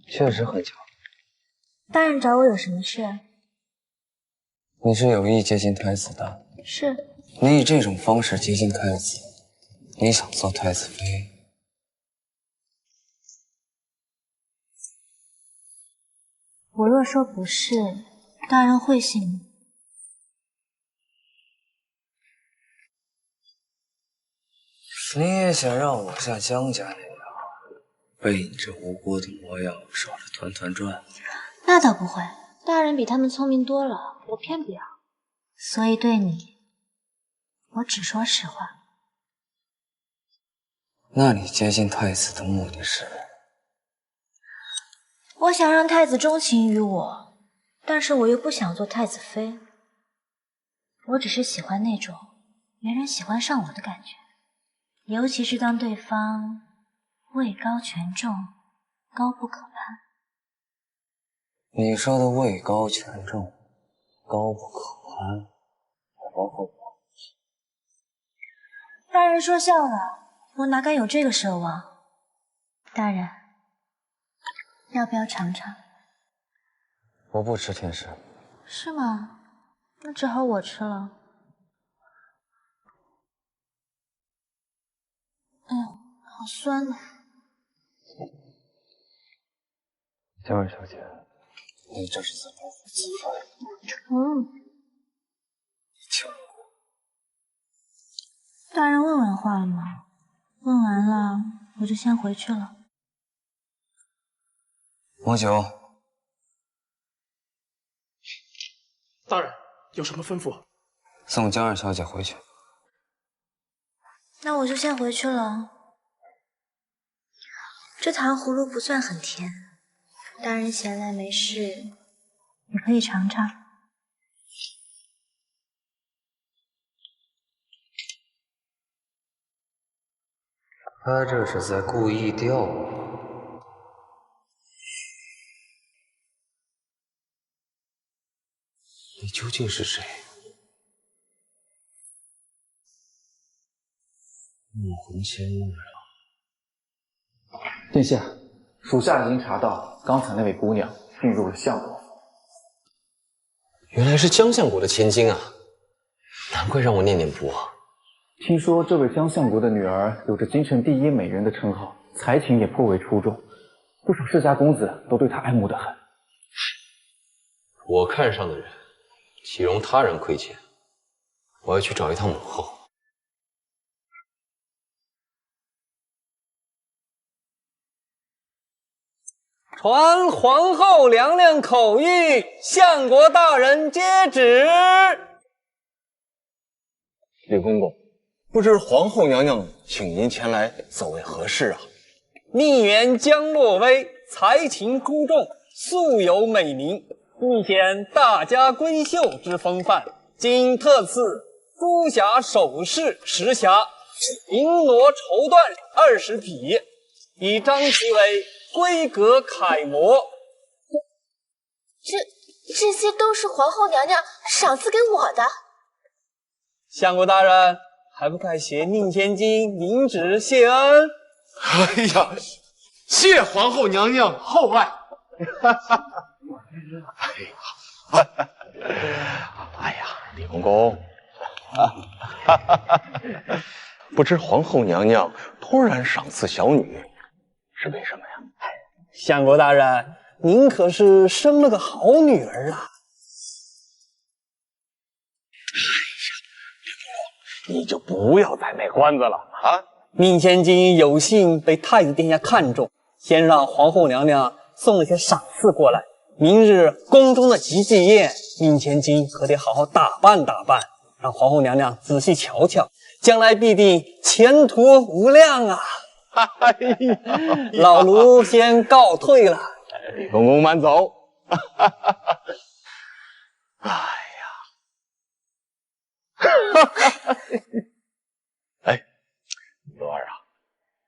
确实很巧。大人找我有什么事？你是有意接近太子的？是。你以这种方式接近太子，你想做太子妃？我若说不是，大人会信吗？你也想让我像江家那样，被你这无辜的魔药耍得团团转？那倒不会，大人比他们聪明多了，我偏不要。所以对你，我只说实话。那你接近太子的目的是？我想让太子钟情于我，但是我又不想做太子妃。我只是喜欢那种别人喜欢上我的感觉，尤其是当对方位高权重、高不可攀。你说的位高权重、高不可攀，还包括我。大人说笑了，我哪敢有这个奢望？大人，要不要尝尝？我不吃甜食。是吗？那只好我吃了。哎呦，好酸啊！江儿小姐，你这是怎么自费？请大人问完话了吗？问完了，我就先回去了。魔九，大人有什么吩咐？送江儿小姐回去。那我就先回去了。这糖葫芦不算很甜，大人闲来没事也可以尝尝。他这是在故意钓我。你究竟是谁？墨魂仙日啊！殿下，属下已经查到，刚才那位姑娘进入了相国府。原来是江相国的千金啊！难怪让我念念不忘。听说这位江相国的女儿有着京城第一美人的称号，才情也颇为出众，不少世家公子都对她爱慕得很。我看上的人，岂容他人亏欠？我要去找一趟母后。传皇后娘娘口谕，相国大人接旨。李公公，不知皇后娘娘请您前来所为何事啊？逆媛江洛薇才情出众，素有美名，欲显大家闺秀之风范，今特赐珠匣首饰10匣，绫罗绸缎20匹，以彰其为闺阁楷模。这些都是皇后娘娘赏赐给我的。相国大人，还不快携宁千金领旨谢恩？哎呀，谢皇后娘娘厚爱。哎呀，李公公，不知皇后娘娘突然赏赐小女，是为什么呀？相国大人，您可是生了个好女儿啊！你就不要再卖关子了啊！宁千金有幸被太子殿下看中，先让皇后娘娘送了些赏赐过来。明日宫中的吉祭宴，宁千金可得好好打扮打扮，让皇后娘娘仔细瞧瞧，将来必定前途无量啊！老奴先告退了。李公公慢走。哎，罗儿啊，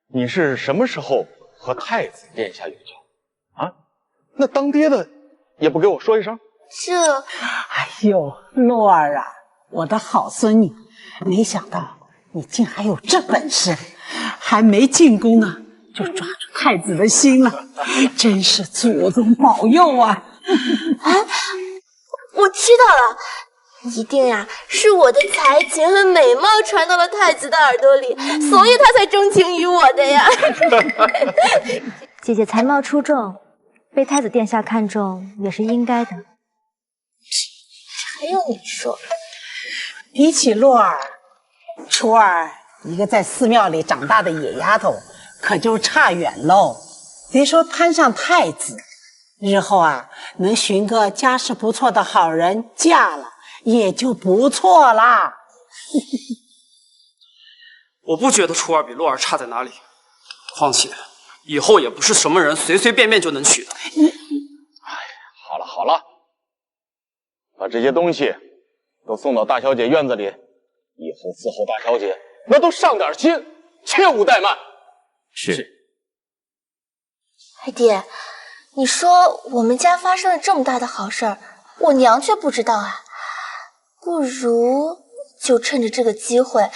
你是什么时候和太子殿下有交啊？那当爹的也不给我说一声？哎呦，洛儿啊，我的好孙女，没想到你竟还有这本事，还没进宫呢就抓住太子的心了，真是祖宗保佑啊！我知道了，一定呀，是我的才情和美貌传到了太子的耳朵里，所以他才钟情于我的呀。姐姐才貌出众，被太子殿下看中也是应该的。还用你说？比起洛儿，初儿一个在寺庙里长大的野丫头，可就差远喽。别说攀上太子，日后啊，能寻个家世不错的好人嫁了，也就不错啦。我不觉得初儿比洛儿差在哪里，况且以后也不是什么人随随便便就能娶的。好了好了，把这些东西都送到大小姐院子里，以后伺候大小姐那都上点心，切勿怠慢。是。哎爹，你说我们家发生了这么大的好事儿，我娘却不知道啊。不如就趁着这个机会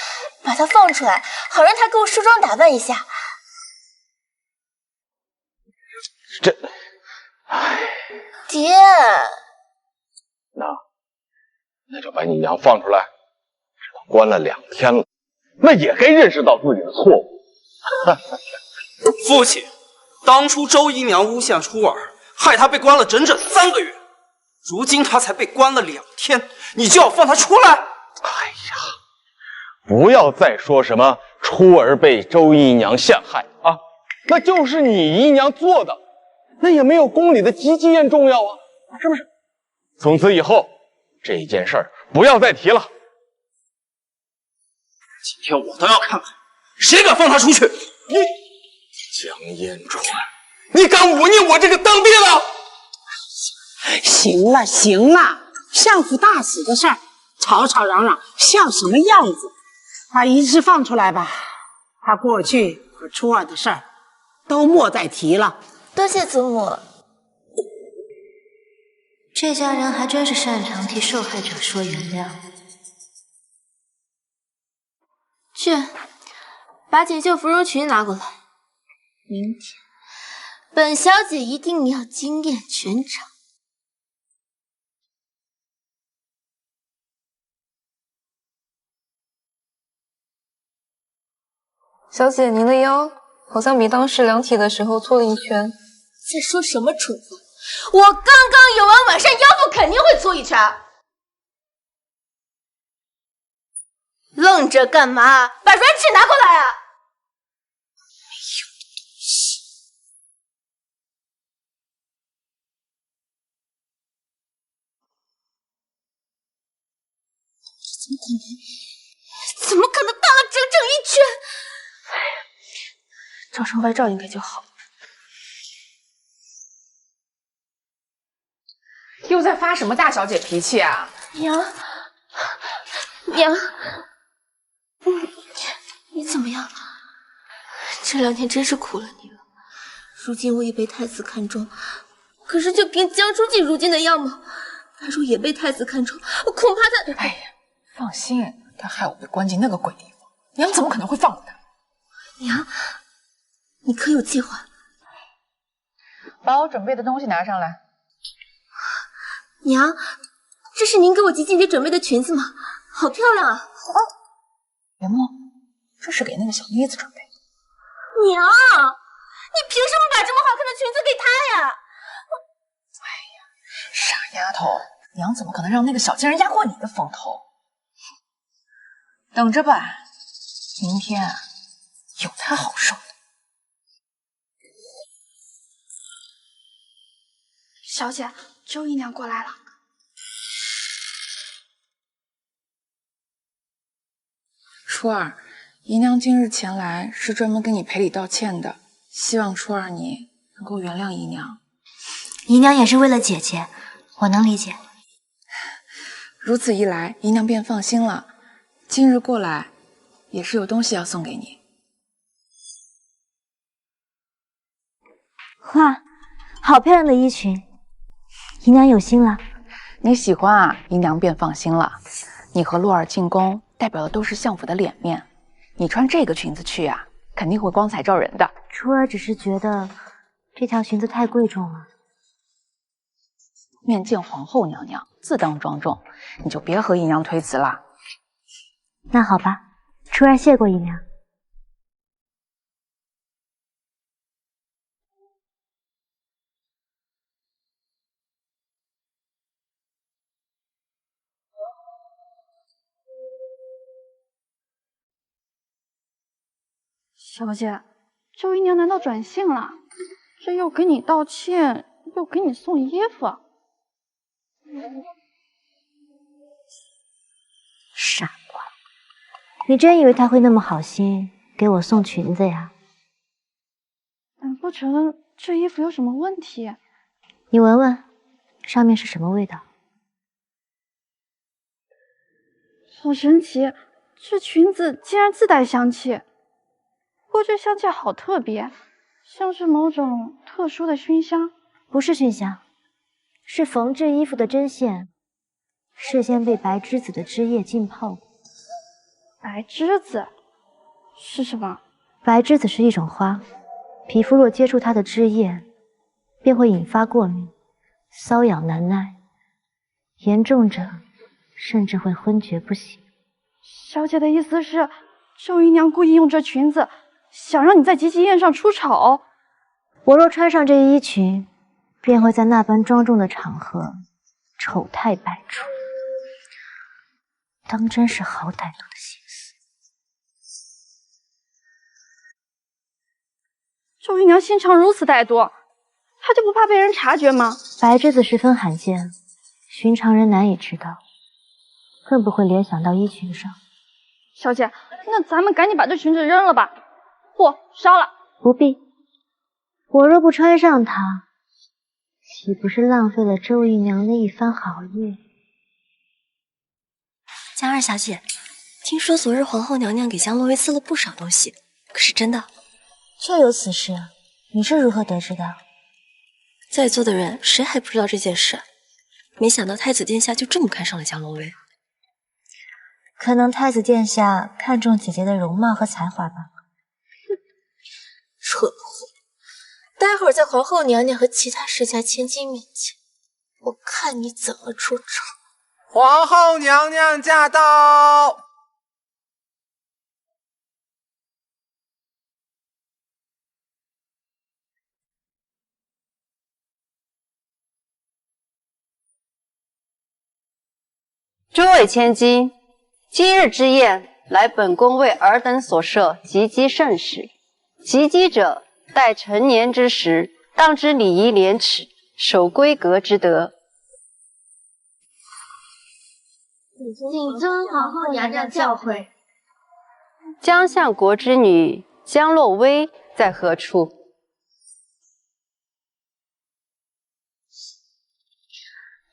把她放出来，好让她给我梳妆打扮一下。这，爹，那就把你娘放出来，直到关了2天了，那也该认识到自己的错误。父亲，当初周姨娘诬陷初儿，害她被关了整整3个月，如今她才被关了2天，你就要放她出来？哎呀，不要再说什么初儿被周姨娘陷害啊，那就是你姨娘做的，那也没有宫里的吉祭宴重要啊，是不是？从此以后，这件事儿不要再提了。今天我倒要看看，谁敢放她出去！你江彦川，你敢忤逆我这个当爹的？行了行了，相府大喜的事儿，吵吵嚷嚷像什么样子？把宜之放出来吧，把过去和初儿的事儿都莫再提了。多谢祖母。这家人还真是擅长替受害者说原谅。去，把解救芙蓉裙拿过来。明天，本小姐一定要惊艳全场。小姐，您的腰好像比当时量体的时候粗了1圈。在说什么蠢话？我刚刚游完，晚上腰部肯定会粗1圈。愣着干嘛？把软尺拿过来啊！怎么可能大了整整1圈？哎呀，照张外照应该就好了。又在发什么大小姐脾气啊？娘，你怎么样？这2天真是苦了你了。如今我也被太子看中，可是就凭江书记如今的样貌，他若也被太子看中，恐怕他……哎呀，放心，他害我被关进那个鬼地方，娘怎么可能会放过他？娘，你可有计划？把我准备的东西拿上来。娘，这是您给我吉姐姐准备的裙子吗？好漂亮啊！别摸，这是给那个小妮子准备的。娘，你凭什么把这么好看的裙子给她呀？哎呀，傻丫头，娘怎么可能让那个小贱人压过你的风头？等着吧，明天啊，有她好受的。小姐，周姨娘过来了。初儿，姨娘今日前来是专门跟你赔礼道歉的，希望初儿你能够原谅姨娘。姨娘也是为了姐姐，我能理解。如此一来，姨娘便放心了。今日过来，也是有东西要送给你。哇，好漂亮的衣裙，姨娘有心了。你喜欢啊，姨娘便放心了。你和洛儿进宫，代表的都是相府的脸面，你穿这个裙子去啊，肯定会光彩照人的。初儿只是觉得这条裙子太贵重了。面见皇后娘娘，自当庄重，你就别和姨娘推辞了。那好吧，初儿谢过姨娘。小姐，周姨娘难道转性了？这又给你道歉，又给你送衣服。傻瓜，你真以为她会那么好心给我送裙子呀？难不成这衣服有什么问题？你闻闻，上面是什么味道？好神奇，这裙子竟然自带香气。不过这香气好特别，像是某种特殊的熏香。不是熏香，是缝制衣服的针线，事先被白栀子的汁液浸泡过。白栀子是什么？白栀子是一种花，皮肤若接触它的汁液，便会引发过敏，瘙痒难耐，严重者甚至会昏厥不醒。小姐的意思是，周姨娘故意用这裙子，想让你在吉吉宴上出丑。我若穿上这衣裙，便会在那般庄重的场合丑态百出，当真是好歹毒的心思。周姨娘心肠如此歹毒，她就不怕被人察觉吗？白栀子十分罕见，寻常人难以知道，更不会联想到衣裙上。小姐，那咱们赶紧把这裙子扔了吧，不，烧了。不必，我若不穿上它，岂不是浪费了周姨娘的一番好意？江二小姐，听说昨日皇后娘娘给江洛威赐了不少东西，可是真的？确有此事，你是如何得知的？在座的人谁还不知道这件事？没想到太子殿下就这么看上了江洛威。可能太子殿下看中姐姐的容貌和才华吧。蠢货！待会儿在皇后娘娘和其他世家千金面前，我看你怎么出丑。皇后娘娘驾到！诸位千金，今日之宴，来本宫为尔等所设及笄盛事。及笄者，待成年之时，当知礼仪廉耻，守规格之德。谨遵皇后娘娘教诲。江相国之女江洛威在何处？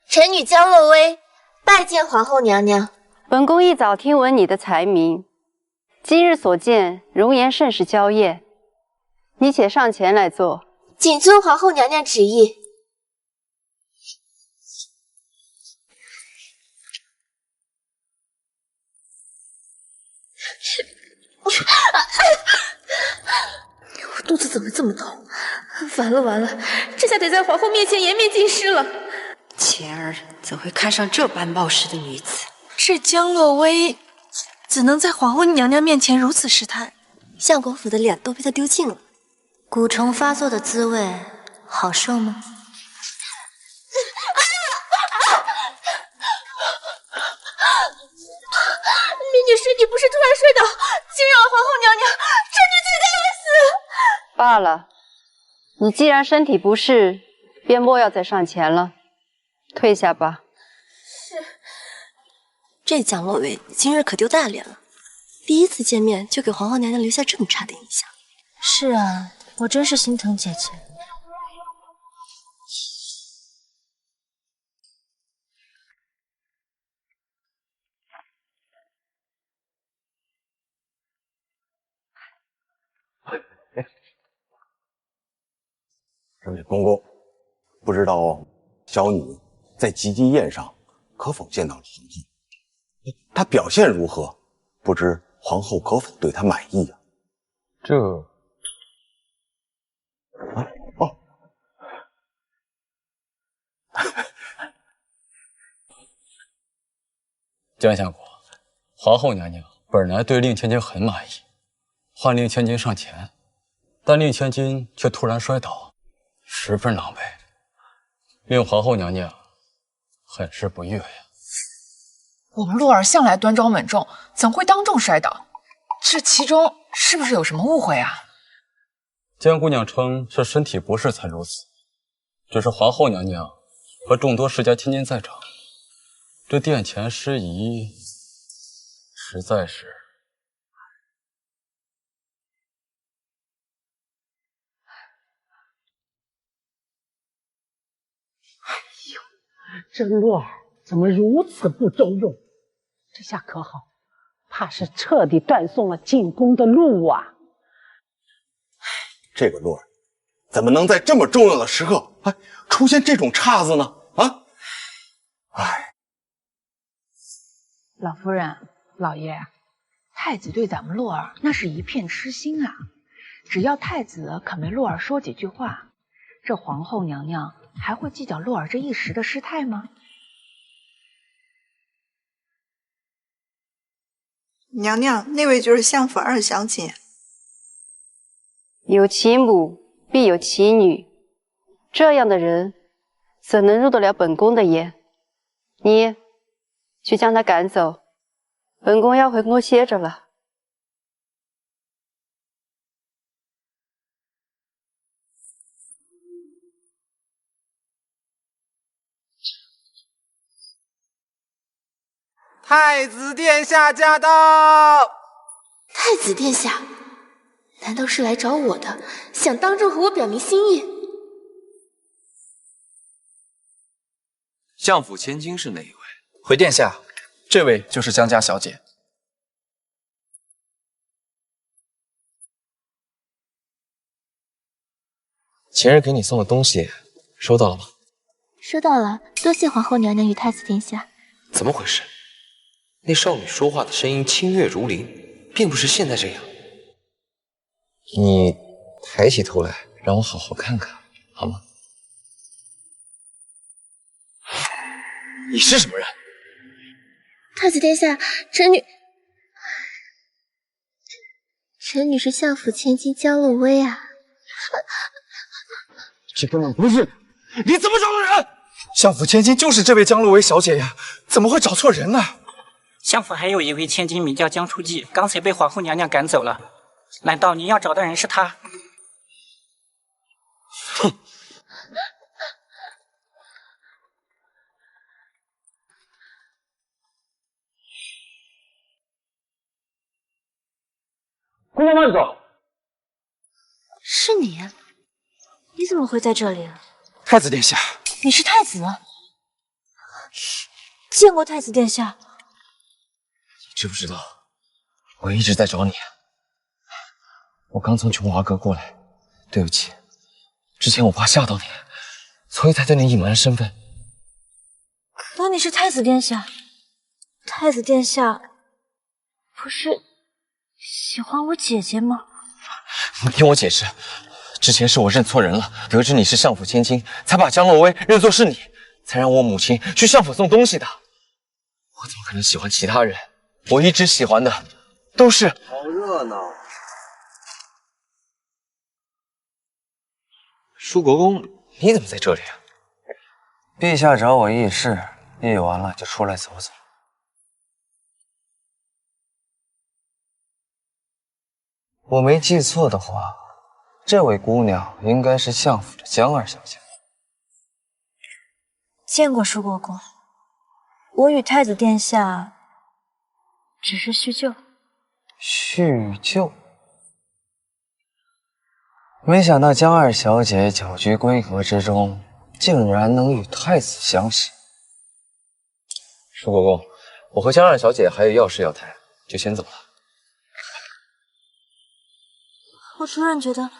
臣女江洛威拜见皇后娘娘。本宫一早听闻你的才名，今日所见，容颜甚是娇艳。你且上前来坐。谨遵皇后娘娘旨意。我肚子怎么这么痛？完了完了，这下得在皇后面前颜面尽失了。前儿怎会看上这般冒失的女子？这江洛威怎能在皇后娘娘面前如此失态？相国府的脸都被他丢尽了。蛊虫发作的滋味好受吗？民女身体不适，突然摔倒，惊扰了皇后娘娘，臣女罪该万死。罢了，你既然身体不适，便莫要再上前了，退下吧。是，这江洛威今日可丢大脸了，第一次见面就给皇后娘娘留下这么差的印象。是啊，我真是心疼姐姐。这位公公，不知道小女在吉笄宴上可否见到了皇后？她表现如何？不知皇后可否对她满意啊？这江相国，皇后娘娘本来对令千金很满意，唤令千金上前，但令千金却突然摔倒，十分狼狈，令皇后娘娘很是不悦呀。我们洛儿向来端庄稳重，怎会当众摔倒？这其中是不是有什么误会啊？江姑娘称是身体不适才如此，只是皇后娘娘和众多世家千金在场，这殿前失仪，实在是……这洛儿怎么如此不中用？这下可好，怕是彻底断送了进宫的路啊！这个洛儿怎么能在这么重要的时刻，出现这种岔子呢？啊！哎，老夫人、老爷，太子对咱们洛儿那是一片痴心啊！只要太子肯为洛儿说几句话，这皇后娘娘还会计较洛儿这一时的失态吗？娘娘，那位就是相府二小姐。有其母必有其女，这样的人怎能入得了本宫的眼？你去将她赶走，本宫要回宫歇着了。太子殿下驾到！太子殿下，难道是来找我的，想当众和我表明心意？相府千金是哪一位？回殿下，这位就是江家小姐。前日给你送的东西，收到了吗？收到了，多谢皇后娘娘与太子殿下。怎么回事？那少女说话的声音清越如灵，并不是现在这样。你抬起头来，让我好好看看，好吗？你是什么人？太子殿下，臣女是相府千金江洛薇啊。这根本不是，你怎么找的人？相府千金就是这位江洛薇小姐呀，怎么会找错人呢？相府还有一位千金名叫江初骥，刚才被皇后娘娘赶走了。难道您要找的人是她？哼！姑娘慢走！是你？你怎么会在这里？太子殿下，你是太子？见过太子殿下。知不知道，我一直在找你。我刚从琼华阁过来，对不起，之前我怕吓到你，所以才对你隐瞒了身份。可你是太子殿下，太子殿下不是喜欢我姐姐吗？你听我解释，之前是我认错人了，得知你是相府千金，才把江洛薇认作是你，才让我母亲去相府送东西的。我怎么可能喜欢其他人？我一直喜欢的都是……好热闹！舒国公，你怎么在这里啊？陛下找我议事，议完了就出来走走。我没记错的话，这位姑娘应该是相府的江二小姐。见过舒国公，我与太子殿下只是叙旧。叙旧？没想到江二小姐搅局归阁之中，竟然能与太子相识。舒国公，我和江二小姐还有要事要谈，就先走了。我突然觉得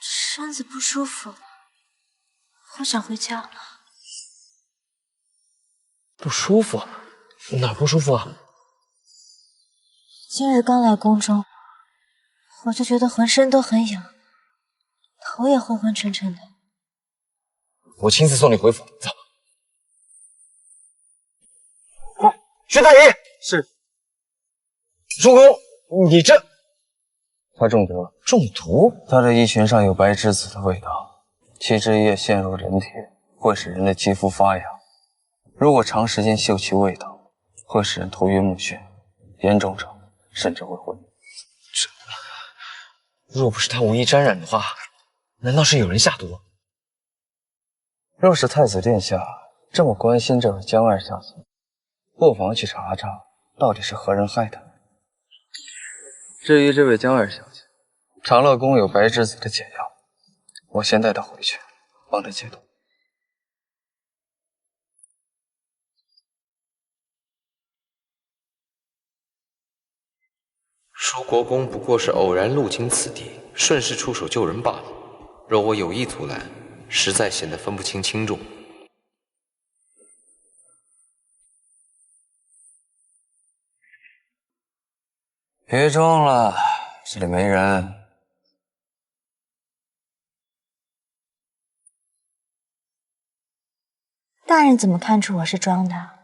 身子不舒服，我想回家。不舒服？哪不舒服啊？今日刚来宫中，我就觉得浑身都很痒，头也昏昏沉沉的。我亲自送你回府，走。徐太医是。主公，你这……他中毒了。中毒？他的衣裙上有白栀子的味道，其汁液陷入人体会使人的肌肤发痒，如果长时间嗅其味道，会使人头晕目眩，严重者甚至会昏迷。若不是他无意沾染的话，难道是有人下毒？若是太子殿下这么关心这位江二小姐，不妨去查查到底是何人害她。至于这位江二小姐，长乐宫有白栀子的解药，我先带她回去，帮她解毒。舒国公不过是偶然路经此地，顺势出手救人罢了。若我有意阻拦，实在显得分不清轻重。别装了，这里没人。大人怎么看出我是装的？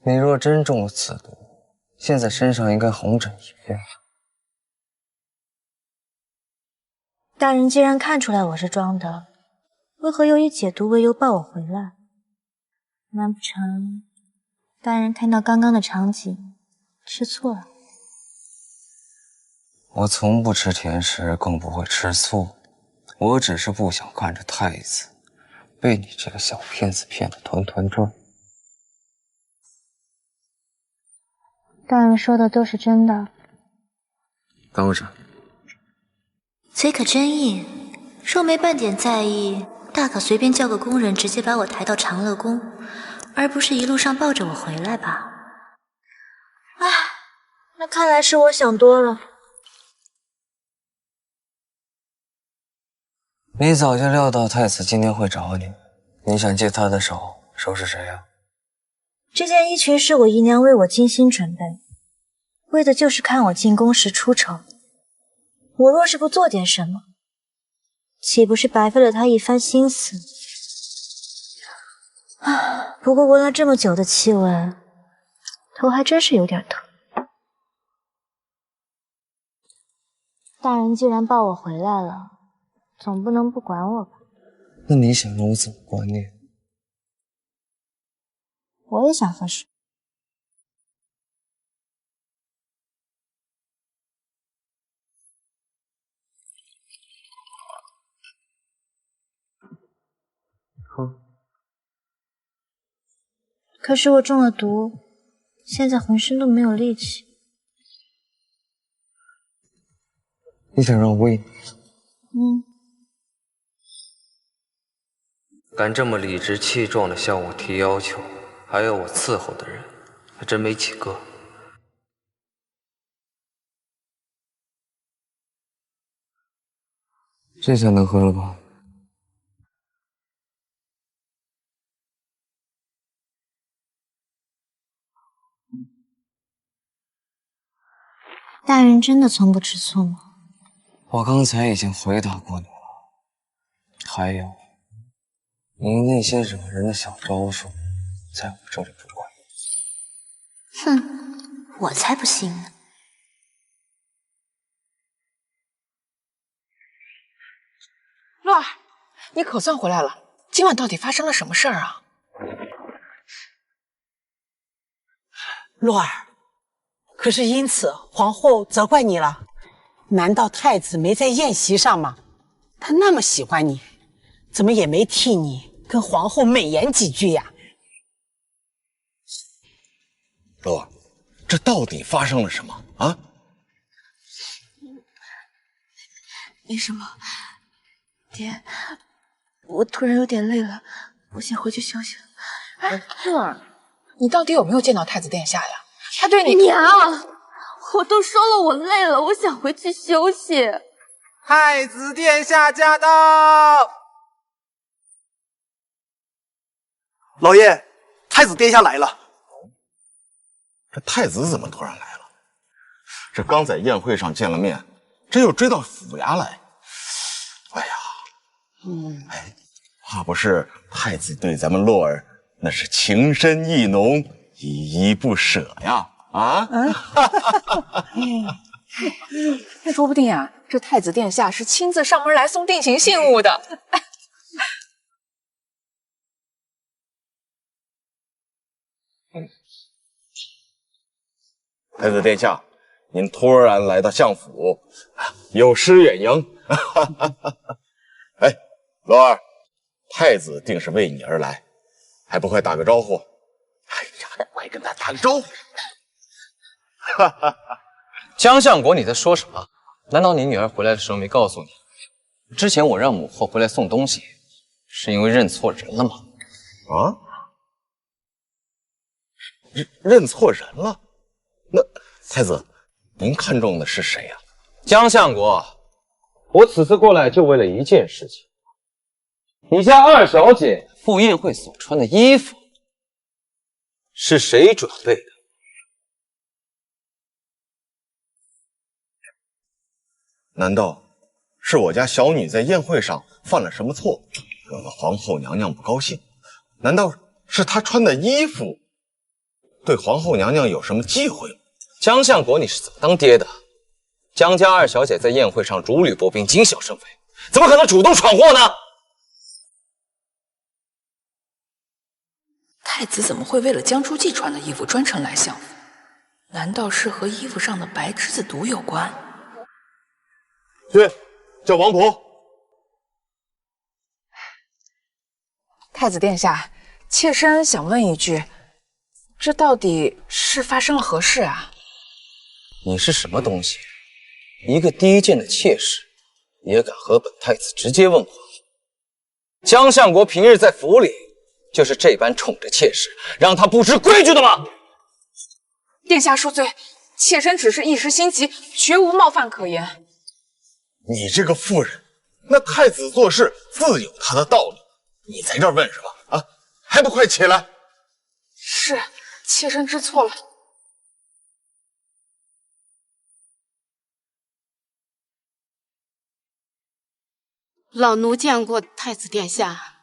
你若真中了此毒，现在身上应该红疹一片。大人既然看出来我是装的，为何又以解毒为由抱我回来？难不成大人看到刚刚的场景吃醋了？我从不吃甜食，更不会吃醋。我只是不想看着太子被你这个小骗子骗得团团转。大人说的都是真的。当然。嘴可真硬，若没半点在意，大可随便叫个工人直接把我抬到长乐宫，而不是一路上抱着我回来吧。唉，那看来是我想多了。你早就料到太子今天会找你，你想借他的手收拾谁啊？这件衣裙是我姨娘为我精心准备，为的就是看我进宫时出丑。我若是不做点什么，岂不是白费了她一番心思？啊，不过闻了这么久的气味，头还真是有点疼。大人既然抱我回来了，总不能不管我吧？那你想让我怎么管你？我也想喝水。喝。可是我中了毒，现在浑身都没有力气。你想让我喂你？敢这么理直气壮地向我提要求，还要我伺候的人，还真没几个。这下能喝了吧？大人真的从不吃醋吗？我刚才已经回答过你了。还有，你那些惹人的小招数，在我这里不管用。哼，我才不信呢。洛儿，你可算回来了，今晚到底发生了什么事儿啊？洛儿，可是因此皇后责怪你了？难道太子没在宴席上吗？他那么喜欢你，怎么也没替你跟皇后美言几句呀？洛儿，这到底发生了什么啊？没什么，爹，我突然有点累了，我先回去休息了。哎，洛儿，你到底有没有见到太子殿下呀？他对你……娘，我都说了我累了，我想回去休息。太子殿下驾到！老爷，太子殿下来了。这太子怎么突然来了？这刚在宴会上见了面，这又追到府衙来。哎呀，怕不是太子对咱们洛儿那是情深意浓，依依不舍呀？啊？那说不定啊，这太子殿下是亲自上门来送定情信物的。太子殿下，您突然来到相府，有失远迎。哎，罗儿，太子定是为你而来，还不快打个招呼？哎呀，快跟他打个招呼！江相国，你在说什么？难道你女儿回来的时候没告诉你，之前我让母后回来送东西，是因为认错人了吗？啊？认错人了？那太子，您看中的是谁呀？江相国，我此次过来就为了一件事情。你家二小姐赴宴会所穿的衣服，是谁准备的？难道是我家小女在宴会上犯了什么错，惹了皇后娘娘不高兴？难道是她穿的衣服对皇后娘娘有什么忌讳吗？江相国，你是怎么当爹的？江家二小姐在宴会上如履薄冰，谨小慎微，怎么可能主动闯祸呢？太子怎么会为了江初季穿的衣服专程来相府？难道是和衣服上的白栀子毒有关？去，叫王婆。太子殿下，妾身想问一句，这到底是发生了何事啊？你是什么东西？一个低贱的妾室，也敢和本太子直接问话？江相国平日在府里就是这般宠着妾室，让她不知规矩的吗？殿下恕罪，妾身只是一时心急，绝无冒犯可言。你这个妇人，那太子做事自有他的道理，你在这儿问什么啊？还不快起来！是，妾身知错了。老奴见过太子殿下，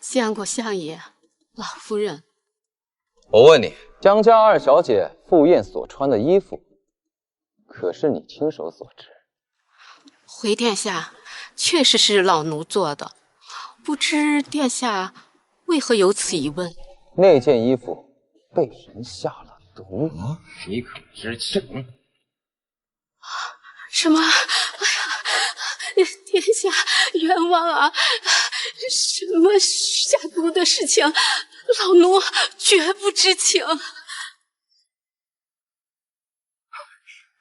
见过相爷、老夫人。我问你，江家二小姐赴宴所穿的衣服，可是你亲手所制？回殿下，确实是老奴做的，不知殿下为何有此疑问？那件衣服被人下了毒，你可知情？什么？哎呀，殿下冤枉啊！什么下毒的事情，老奴绝不知情。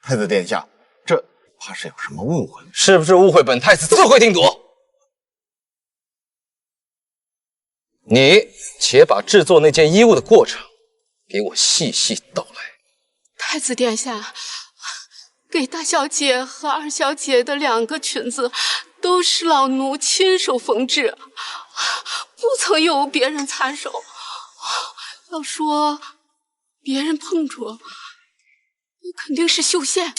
太子殿下，这怕是有什么误会，是不是误会本太子自会定夺？你且把制作那件衣物的过程给我细细道来。太子殿下，给大小姐和二小姐的2个裙子都是老奴亲手缝制，不曾有别人插手。要说别人碰着，那肯定是绣线。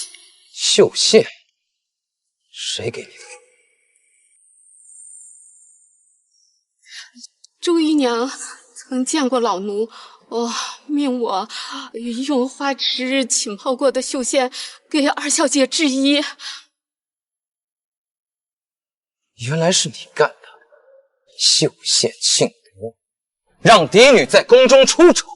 绣线？谁给你的？周姨娘曾见过老奴，命我用花枝浸泡过的绣线给二小姐制衣。原来是你干的，绣线庆毒，让嫡女在宫中出丑，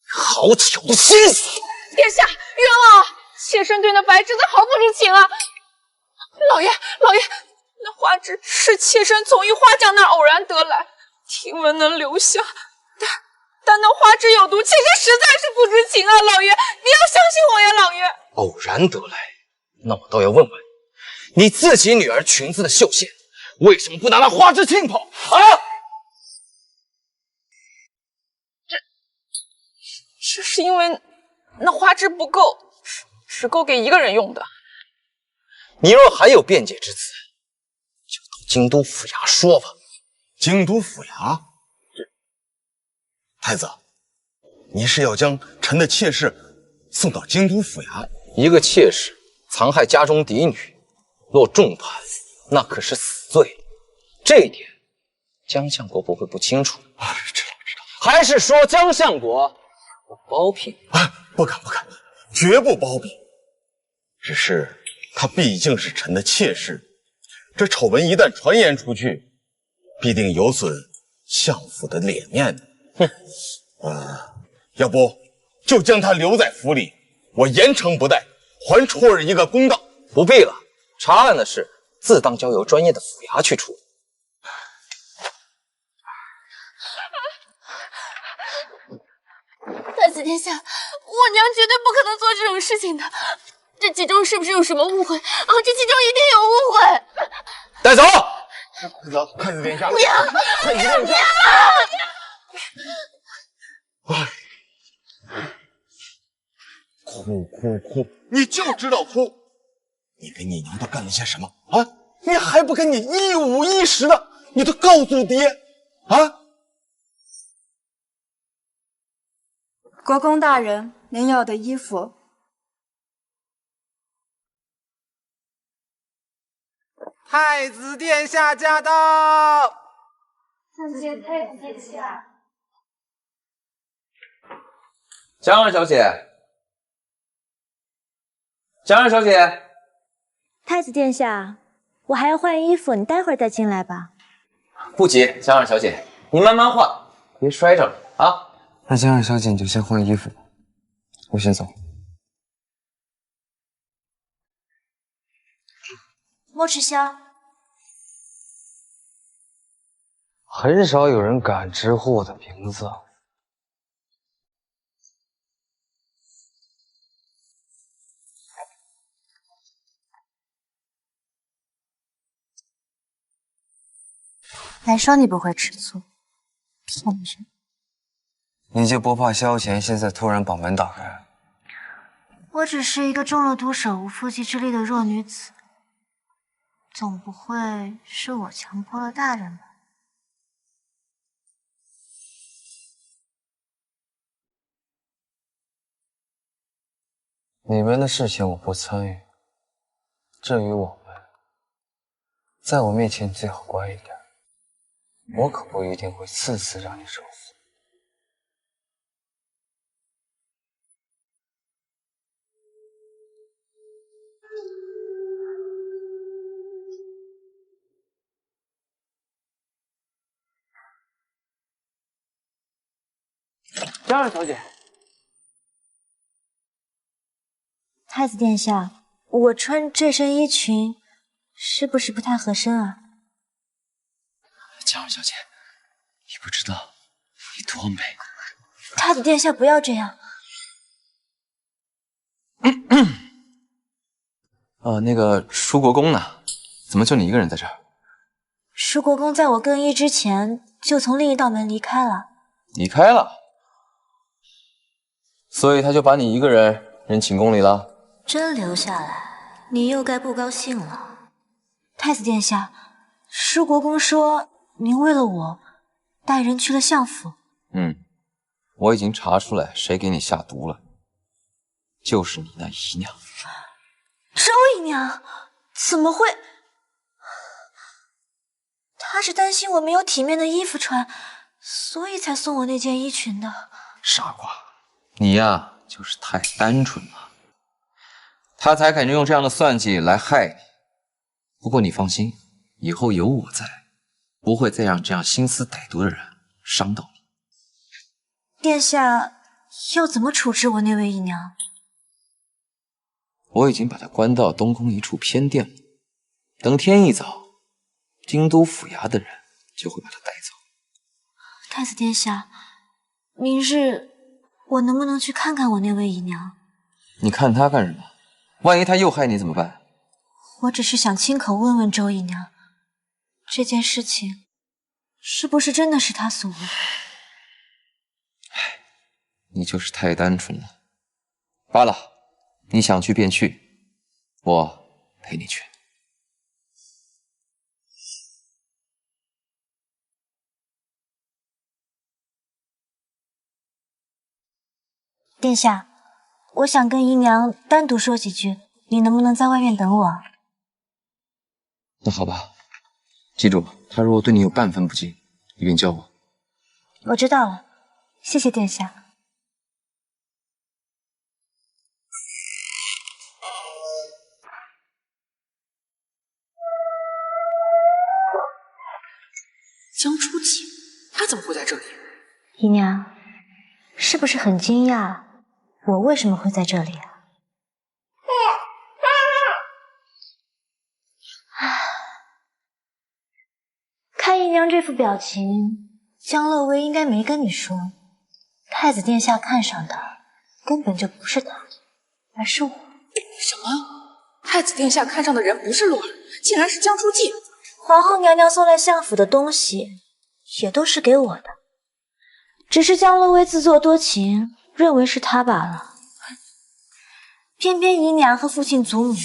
好巧的心思！殿下冤枉，妾身对那白栀子毫不知情啊！老爷，那花枝是妾身从一花匠那儿偶然得来，听闻能留下，但那花枝有毒，妾身实在是不知情啊！老爷，你要相信我呀，老爷。偶然得来，那我倒要问问你，你自己女儿裙子的绣线，为什么不拿那花枝浸泡啊？这是因为那花枝不够，只够给一个人用的。你若还有辩解之词，就到京都府衙说吧。京都府衙？太子，你是要将臣的妾室送到京都府衙？一个妾室残害家中嫡女，落重判，那可是死罪。这一点江相国不会不清楚。知道。还是说江相国包庇？不敢，绝不包庇。只是他毕竟是臣的妾室，这丑闻一旦传言出去，必定有损相府的脸面的。要不就将他留在府里，我严惩不贷，还初儿一个公道。不必了，查案的事自当交由专业的府衙去处理。太子殿下，我娘绝对不可能做这种事情的。这其中是不是有什么误会？啊，这其中一定有误会。带走！走，太子殿下。娘，太子殿下。哭！你就知道哭！你跟你娘都干了些什么啊？你还不跟你一五一十的，你都告诉爹啊！国公大人，您要的衣服。太子殿下驾到！参见太子殿下。江二小姐，江二小姐，太子殿下，我还要换衣服，你待会儿再进来吧。不急，江二小姐，你慢慢换，别摔着了啊。那江二小姐你就先换衣服吧，我先走。莫赤霄，很少有人敢直呼我的名字。还说你不会吃醋，骗人！你就不怕萧乾现在突然把门打开？我只是一个中了毒手、无缚鸡之力的弱女子，总不会是我强迫了大人吧？你们的事情我不参与。至于我们，在我面前最好乖一点。我可不一定会次次让你受苦。江二小姐，太子殿下，我穿这身衣裙是不是不太合身啊？江二小姐，你不知道你多美。太子殿下，不要这样。那个舒国公呢？怎么就你一个人在这儿？舒国公在我更衣之前就从另一道门离开了。离开了？所以他就把你一个人扔寝宫里了？真留下来，你又该不高兴了。太子殿下，舒国公说您为了我带人去了相府。我已经查出来谁给你下毒了，就是你那姨娘。周姨娘？怎么会？她是担心我没有体面的衣服穿，所以才送我那件衣裙的。傻瓜，你呀就是太单纯了，她才肯用这样的算计来害你。不过你放心，以后有我在，不会再让这样心思歹毒的人伤到你。殿下要怎么处置我那位姨娘？我已经把她关到东宫一处偏殿了，等天一早，京都府衙的人就会把她带走。太子殿下，明日我能不能去看看我那位姨娘？你看她干什么？万一她又害你怎么办？我只是想亲口问问周姨娘，这件事情是不是真的是她所为？你就是太单纯了。罢了，你想去便去，我陪你去。殿下，我想跟姨娘单独说几句，你能不能在外面等我？那好吧，记住，她如果对你有半分不敬，允教我。我知道了，谢谢殿下。江初季，他怎么会在这里？姨娘，是不是很惊讶我为什么会在这里啊？看姨娘这副表情，江乐威应该没跟你说，太子殿下看上的根本就不是他，而是我。什么？太子殿下看上的人不是洛儿，竟然是江初季。皇后娘娘送来相府的东西，也都是给我的，只是江乐威自作多情，认为是他罢了。偏偏姨娘和父亲祖母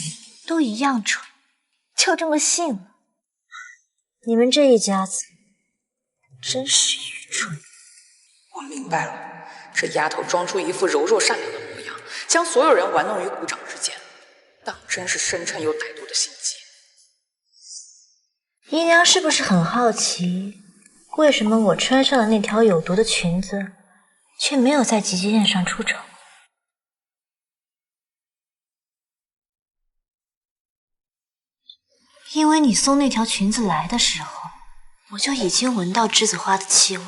都一样蠢，就这么信了。你们这一家子真是愚蠢。我明白了，这丫头装出一副柔弱善良的模样，将所有人玩弄于股掌之间，当真是深沉又歹毒的心机。姨娘是不是很好奇，为什么我穿上了那条有毒的裙子，却没有在集集宴上出丑？因为你送那条裙子来的时候，我就已经闻到栀子花的气味，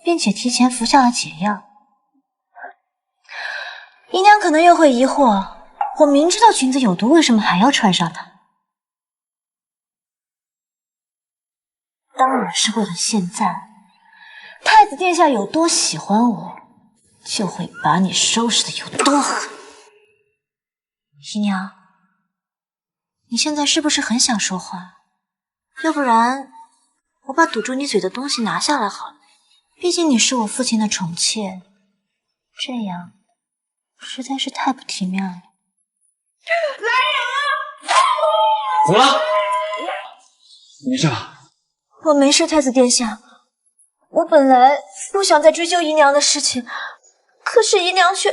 并且提前服下了解药。姨娘可能又会疑惑，我明知道裙子有毒，为什么还要穿上它？当然是为了现在，太子殿下有多喜欢我，就会把你收拾的有多狠。姨娘，你现在是不是很想说话？要不然我把堵住你嘴的东西拿下来好了，毕竟你是我父亲的宠妾，这样实在是太不体面了。怎么了？没事吧？我没事，太子殿下。我本来不想再追究姨娘的事情，可是姨娘却……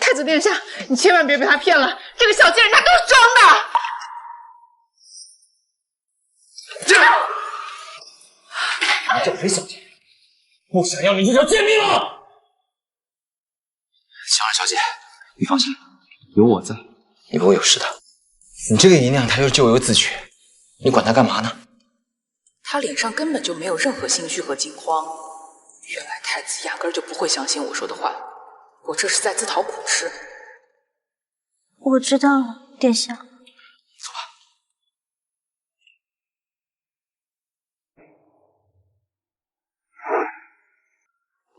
太子殿下，你千万别被他骗了，这个小贱人他都是装的。你这回小姐，不想要你就叫贱命了！香儿小姐，你放心，有我在，你不会有事的。你这个姨娘，她就是咎由自取，你管她干嘛呢？他脸上根本就没有任何心虚和惊慌，原来太子压根儿就不会相信我说的话，我这是在自讨苦吃。我知道了，殿下。走吧。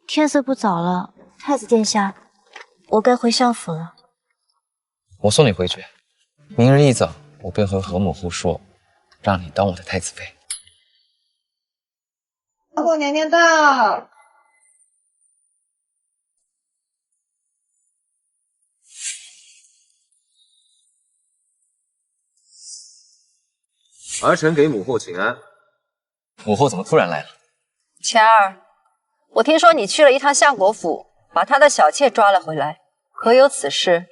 天色不早了，太子殿下，我该回相府了。我送你回去，明日一早我便和何母后说，让你当我的太子妃。皇后娘娘到。儿臣给母后请安。母后怎么突然来了？钱儿，我听说你去了一趟相国府，把他的小妾抓了回来，何有此事？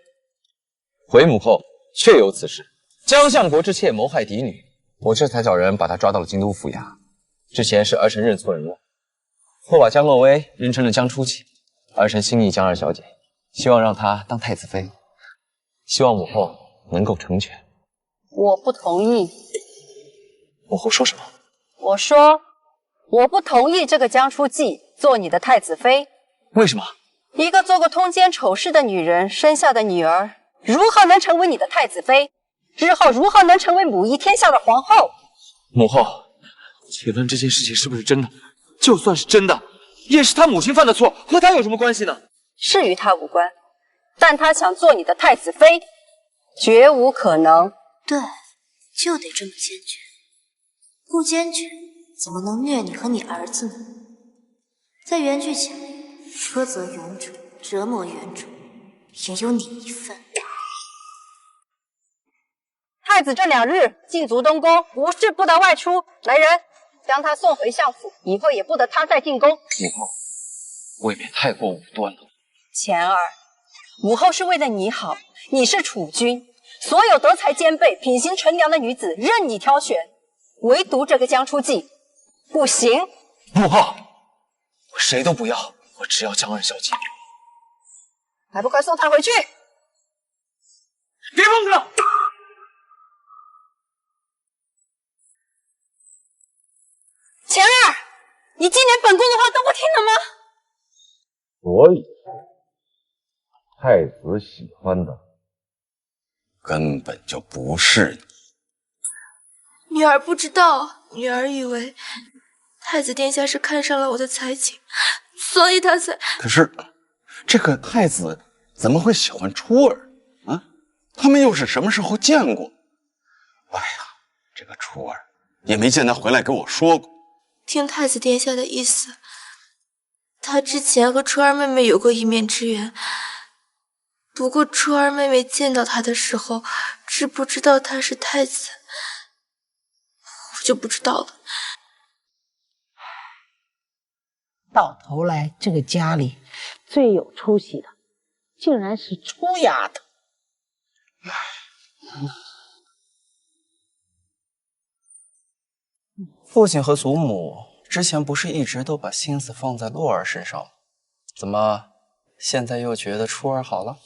回母后，确有此事。江相国之妾谋害嫡女，我这才找人把她抓到了京都府衙。之前是儿臣认错人了，后把江洛威认成了江初季。儿臣心意江二小姐，希望让她当太子妃，希望母后能够成全。我不同意。母后说什么？我说我不同意这个江初季做你的太子妃。为什么？一个做过通奸丑事的女人生下的女儿，如何能成为你的太子妃？日后如何能成为母仪天下的皇后？母后，且论这件事情是不是真的，就算是真的，也是他母亲犯的错，和他有什么关系呢？是与他无关，但他想做你的太子妃，绝无可能。对，就得这么坚决，不坚决怎么能虐你和你儿子呢？在原剧讲，苛责原主，折磨原主，也有你一份。太子这2日禁足东宫，无事不得外出。来人，将他送回相府，以后也不得他再进宫。母后，未免太过武断了。钱儿，母后是为了你好，你是储君，所有德才兼备、品行纯良的女子任你挑选，唯独这个江初季不行。不，我谁都不要，我只要江二小姐。还不快送她回去！别碰她！晴儿，你今年本宫的话都不听了吗？所以，太子喜欢的根本就不是你。女儿不知道，女儿以为太子殿下是看上了我的才情，所以他才……可是，这个太子怎么会喜欢初儿啊？他们又是什么时候见过？哎呀，这个初儿也没见他回来给我说过。听太子殿下的意思，他之前和初儿妹妹有过一面之缘，不过初儿妹妹见到他的时候，知不知道他是太子，我就不知道了。到头来，这个家里最有出息的，竟然是初丫头。父亲和祖母之前不是一直都把心思放在洛儿身上吗？怎么现在又觉得初儿好了？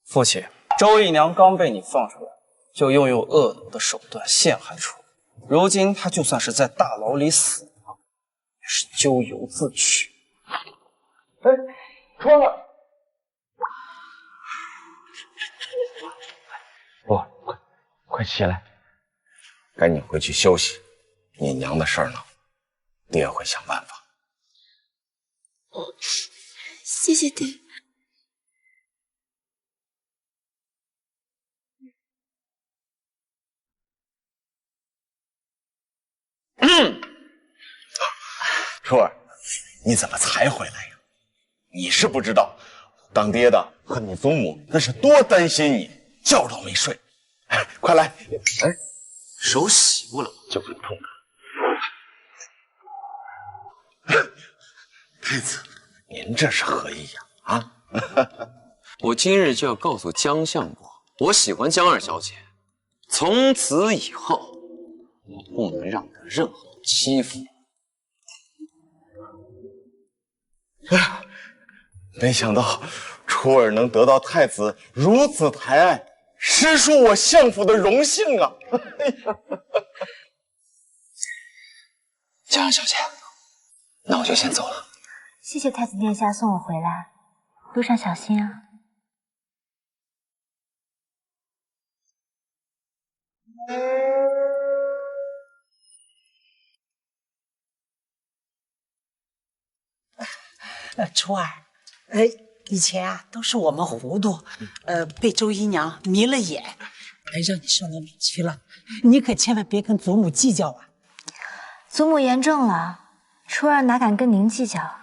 父亲，周姨娘刚被你放出来，就又用恶毒的手段陷害初儿，如今她就算是在大牢里死了，也是咎由自取。哎，初儿，快起来，赶紧回去休息。你娘的事儿呢，爹会想办法。谢谢爹。初儿，你怎么才回来呀？你是不知道，当爹的和你祖母那是多担心你，觉都没睡。哎，快来！哎，手洗过了，就是碰它。太子，您这是何意呀？啊！我今日就要告诉江相国，我喜欢江二小姐，从此以后，我不能让她任何欺负。哎呀，没想到初儿能得到太子如此抬爱，实属我相府的荣幸啊！江二小姐，那我就先走了。谢谢太子殿下送我回来，路上小心啊。初儿，以前啊都是我们糊涂，被周姨娘迷了眼，让你受了委屈了。你可千万别跟祖母计较啊！祖母言重了，初儿哪敢跟您计较？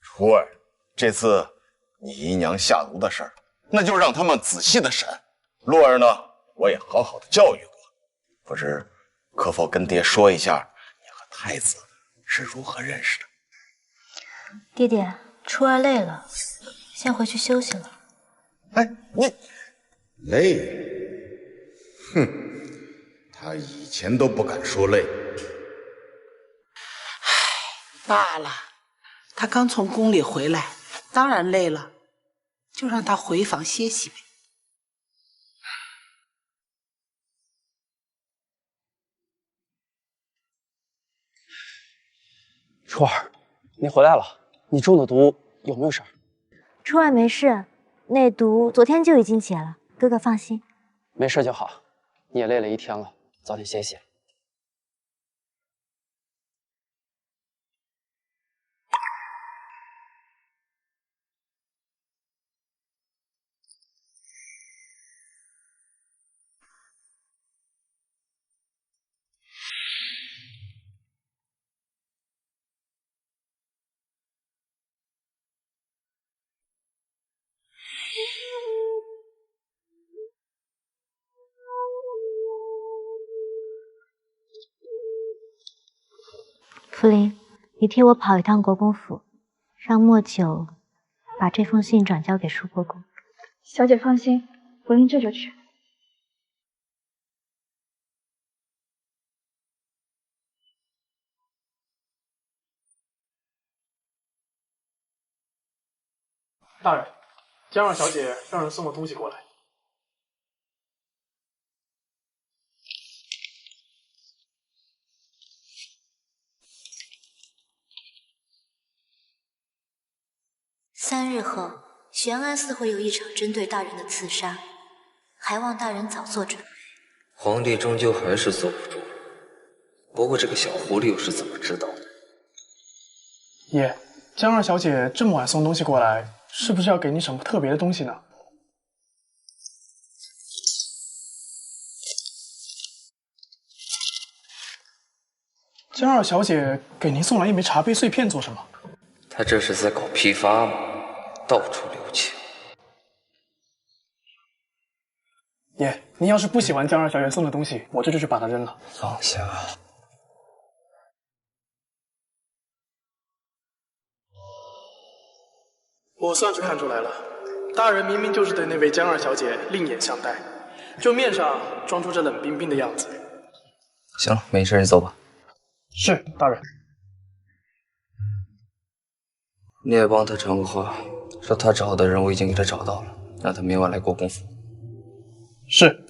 初儿，这次你姨娘下毒的事儿，那就让他们仔细的审。洛儿呢，我也好好的教育过，不知可否跟爹说一下，你和太子是如何认识的？爹爹，初儿累了，先回去休息了。哎，你累？哼，他以前都不敢说累。罢了，他刚从宫里回来，当然累了，就让他回房歇息呗。初儿，你回来了。你中的毒有没有事儿？初儿没事，那毒昨天就已经解了，哥哥放心。没事就好，你也累了一天了，早点歇息。福临，你替我跑一趟国公府，让莫九把这封信转交给舒国公。小姐放心，福临这就去。大人，江二小姐让人送了东西过来。3日后，玄安寺会有一场针对大人的刺杀，还望大人早做准备。皇帝终究还是坐不住。不过这个小狐狸又是怎么知道的？爷，江二小姐这么晚送东西过来，是不是要给你什么特别的东西呢？江二小姐给您送来一枚茶杯碎片做什么？她这是在搞批发吗？到处留情。爷，您要是不喜欢江二小姐送的东西，我这就去把它扔了。放下。我算是看出来了，大人明明就是对那位江二小姐另眼相待，就面上装出这冷冰冰的样子。行了，没事，你走吧。是，大人。你也帮他传个话，说他找的人我已经给他找到了，让他明晚来国公府。是。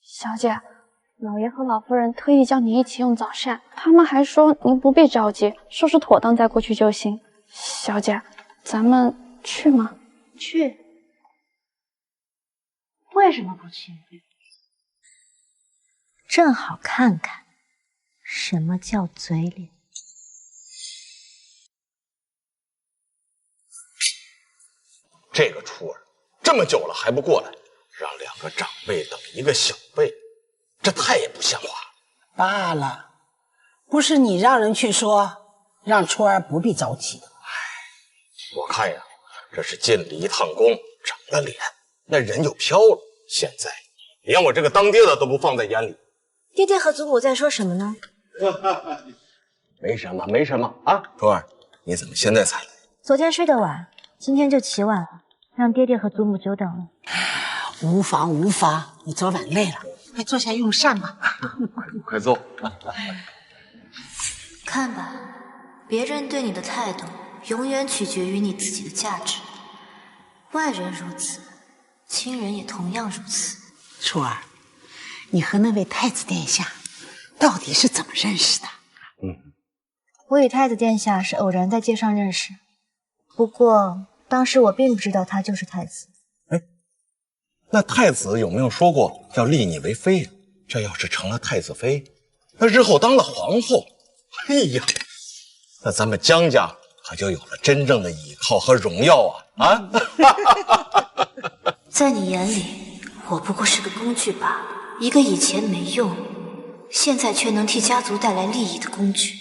小姐，老爷和老夫人特意叫你一起用早膳，他们还说您不必着急，收拾妥当再过去就行。小姐，咱们去吗？去。为什么不去？正好看看什么叫嘴脸。这个初儿这么久了还不过来，让2个长辈等1个小辈，这太也不像话了。罢了，不是你让人去说，让初儿不必着急的。我看呀，这是进了一趟宫，长了脸，那人又飘了。现在连我这个当爹的都不放在眼里。爹爹和祖母在说什么呢？没什么，没什么啊。初儿，你怎么现在才来？昨天睡得晚，今天就起晚了，让爹爹和祖母久等了。无妨无妨，你昨晚累了，快坐下用膳吧。快坐。看吧，别人对你的态度永远取决于你自己的价值。外人如此，亲人也同样如此。初儿，你和那位太子殿下到底是怎么认识的？我与太子殿下是偶然在街上认识，不过当时我并不知道他就是太子。那太子有没有说过要立你为妃呀？这要是成了太子妃，那日后当了皇后，哎呀，那咱们江家可就有了真正的依靠和荣耀啊！啊！在你眼里，我不过是个工具罢了，一个以前没用，现在却能替家族带来利益的工具。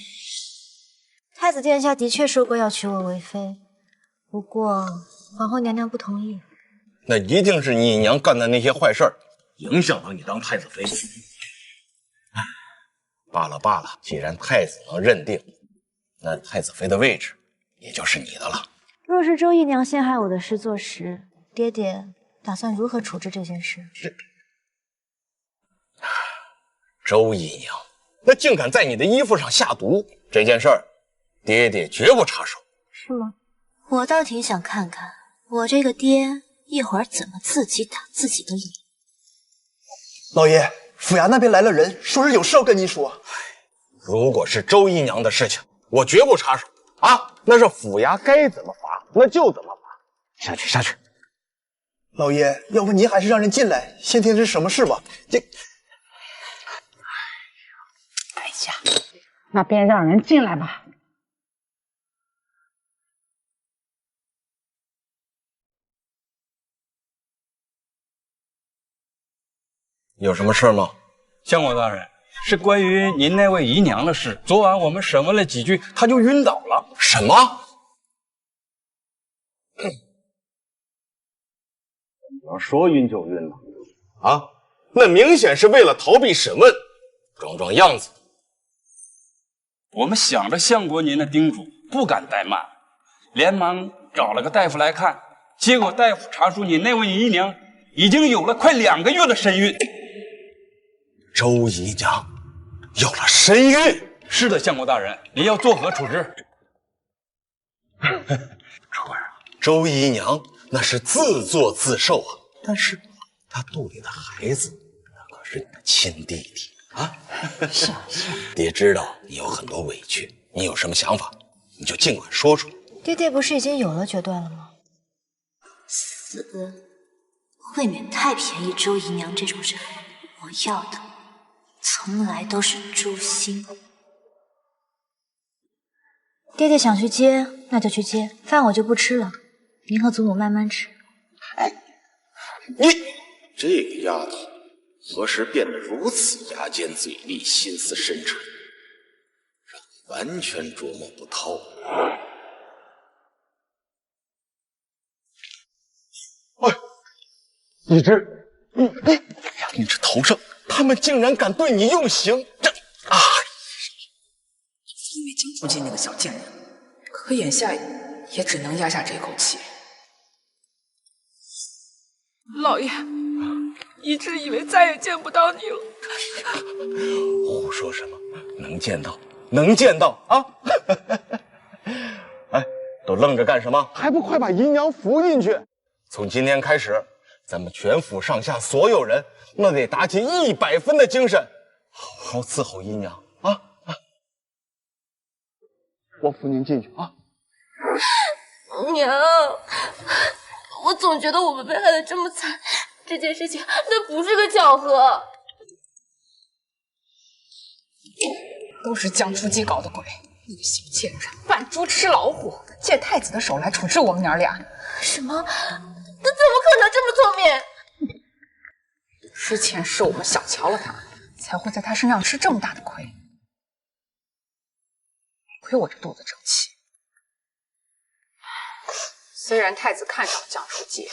太子殿下的确说过要娶我为妃，不过皇后娘娘不同意。那一定是你娘干的那些坏事儿，影响到你当太子妃。罢了罢了，既然太子能认定，那太子妃的位置也就是你的了。若是周姨娘陷害我的事做实，爹爹打算如何处置这件事？周姨娘，那竟敢在你的衣服上下毒，这件事儿，爹爹绝不插手。是吗？我倒挺想看看我这个爹一会儿怎么自己打自己的脸。老爷，府衙那边来了人，说是有事要跟您说。如果是周姨娘的事情，我绝不插手啊！那是府衙该怎么罚，那就怎么罚。下去，下去。老爷，要不您还是让人进来，先听是什么事吧。哎呀，那便让人进来吧。有什么事吗？相国大人，是关于您那位姨娘的事。昨晚我们审问了几句，她就晕倒了。什么？你要说晕就晕了啊？那明显是为了逃避审问，装装样子。我们想着相国您的叮嘱，不敢怠慢，连忙找了个大夫来看，结果大夫查出你那位姨娘已经有了快2个月的身孕。周姨娘有了身孕？是的，相公大人，您要作何处置？初儿，周姨娘那是自作自受啊，但是她肚里的孩子那可是你的亲弟弟啊。是。爹知道你有很多委屈，你有什么想法，你就尽管说出来。爹爹不是已经有了决断了吗？死，未免太便宜周姨娘这种人。我要的从来都是诛心。爹爹想去接，那就去接，饭我就不吃了，您和祖母慢慢吃。你这个丫头，何时变得如此牙尖嘴利、心思深沉，让你完全琢磨不透。一只，你这头上，他们竟然敢对你用刑，这啊！因为江初姬那个小贱人，可眼下也只能压下这口气。老爷，一直以为再也见不到你了。胡说什么？能见到，能见到啊！哎，都愣着干什么？还不快把姨娘扶进去！从今天开始，咱们全府上下所有人，那得打起100分的精神，好好伺候姨娘啊！我扶您进去啊！娘，我总觉得我们被害得这么惨，这件事情那不是个巧合。都是江初姬搞的鬼，那个小贱人扮猪吃老虎，借太子的手来处置我们娘俩。什么？他怎么可能这么聪明？之前是我们小瞧了他，才会在他身上吃这么大的亏。亏我这肚子争气。虽然太子看上了江初姬，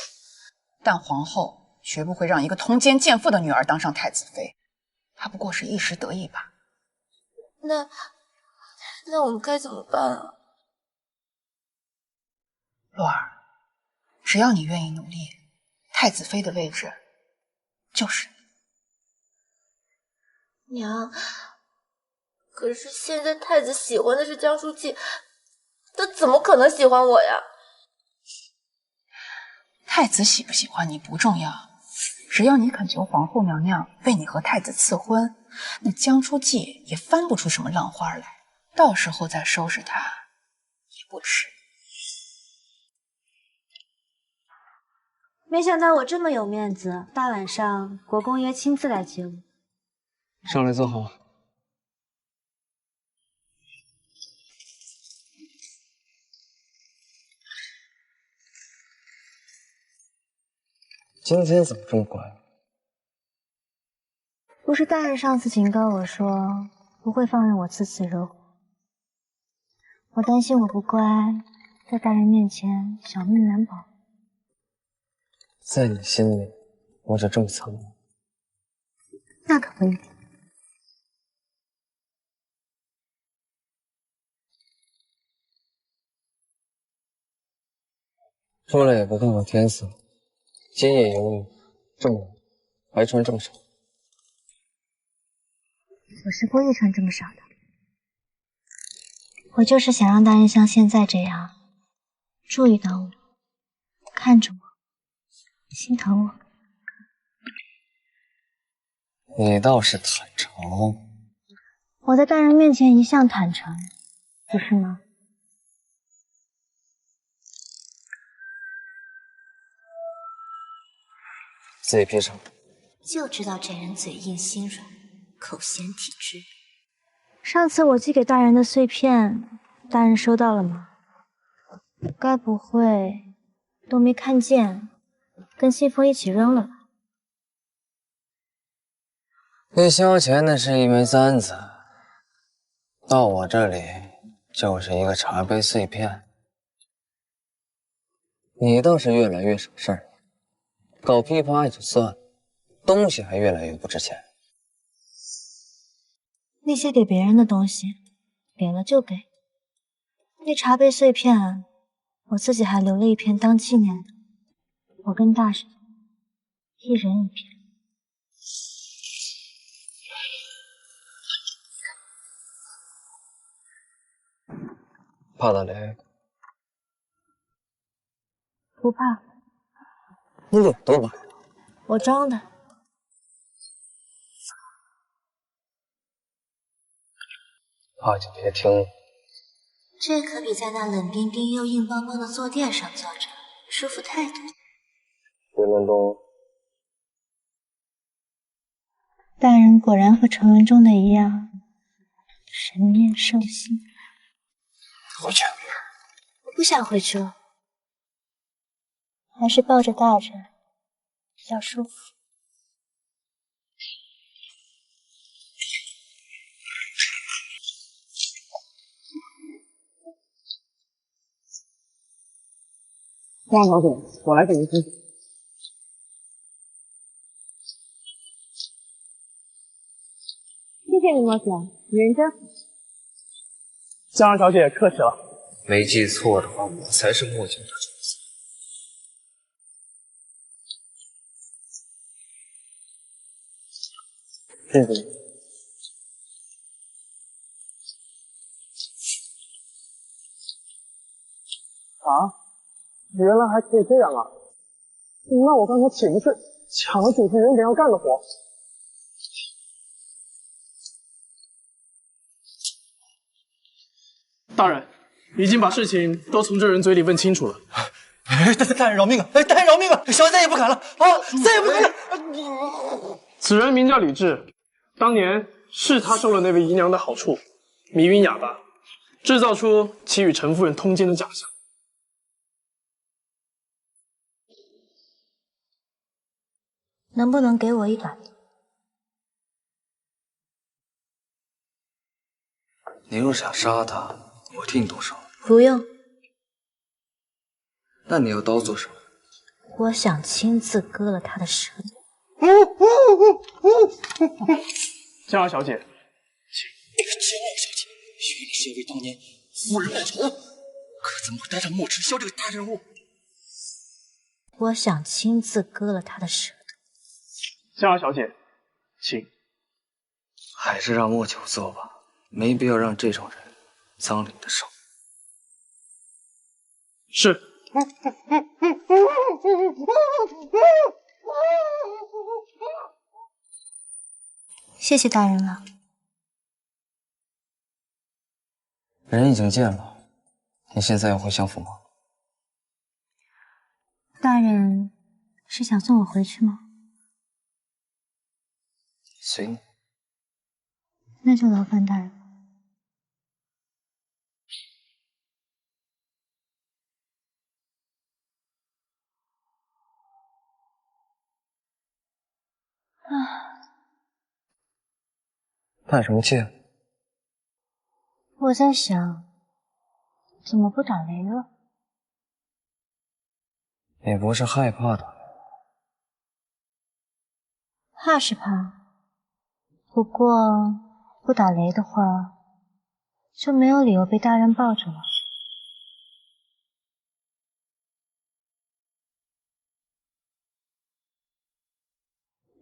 但皇后绝不会让一个通奸贱妇的女儿当上太子妃，她不过是一时得意罢。那我们该怎么办啊？洛儿，只要你愿意努力，太子妃的位置就是你。娘，可是现在太子喜欢的是江初姬，他怎么可能喜欢我呀？太子喜不喜欢你不重要，只要你恳求皇后娘娘为你和太子赐婚，那江初姬也翻不出什么浪花来，到时候再收拾她也不迟。没想到我这么有面子，大晚上国公爷亲自来接我。上来坐好。今天怎么这么乖？不是大人上次警告我说不会放任我次次惹火，我担心我不乖，在大人面前小命难保。在你心里，我就这么残忍？那可不一定。出来也不看看天色，今夜有雨，这么冷，还穿这么少。我是故意穿这么少的，我就是想让大人像现在这样注意到我，看着我，心疼我。你倒是坦诚。我在大人面前一向坦诚，不是吗？嘴闭上。就知道这人嘴硬心软，口嫌体直。上次我寄给大人的碎片，大人收到了吗？该不会都没看见，跟信封一起扔了吧？给萧乾的是一枚簪子，到我这里就是一个茶杯碎片。你倒是越来越省事儿，搞批发也就算了，东西还越来越不值钱。那些给别人的东西，给了就给。那茶杯碎片，我自己还留了一片当纪念的。我跟大人一人一瓶。怕打雷？不怕，你脸都白了。我装的。怕就别听了。这可比在那冷冰冰又硬邦邦的坐垫上坐着舒服太多。别乱动。大人果然和传闻中的一样，神面兽心。回去。我不想回去了，还是抱着大人比较舒服。汪小姐，我来给您分析。谢谢你，莫姐，你认真。江儿小姐客气了。没记错的话，我才是墨九的主子。谢谢你。啊，原来还可以这样啊！那我刚才岂不是抢了主子原本要干的活？大人，已经把事情都从这人嘴里问清楚了。大人饶命啊！大人饶命啊！小姐再也不敢了啊！再也不敢了。此人名叫李治，当年是他受了那位姨娘的好处，迷晕哑巴，制造出其与陈夫人通奸的假象。能不能给我一把刀？你若想杀他，我替你动手。不用，那你要刀做什么？我想亲自割了他的舌头。江儿小姐，请。江儿小姐，原来是要为当年夫人报仇，可怎么会带上莫迟霄这个大人物？我想亲自割了他的舌头。江儿小姐，请。还是让莫九做吧，没必要让这种人脏了你的手。是。谢谢大人了。人已经见了，你现在要回相府吗？大人是想送我回去吗？随你。那就劳烦大人。叹什么气？我在想，怎么不打雷了？你不是害怕打雷？怕是怕，不过不打雷的话，就没有理由被大人抱着了。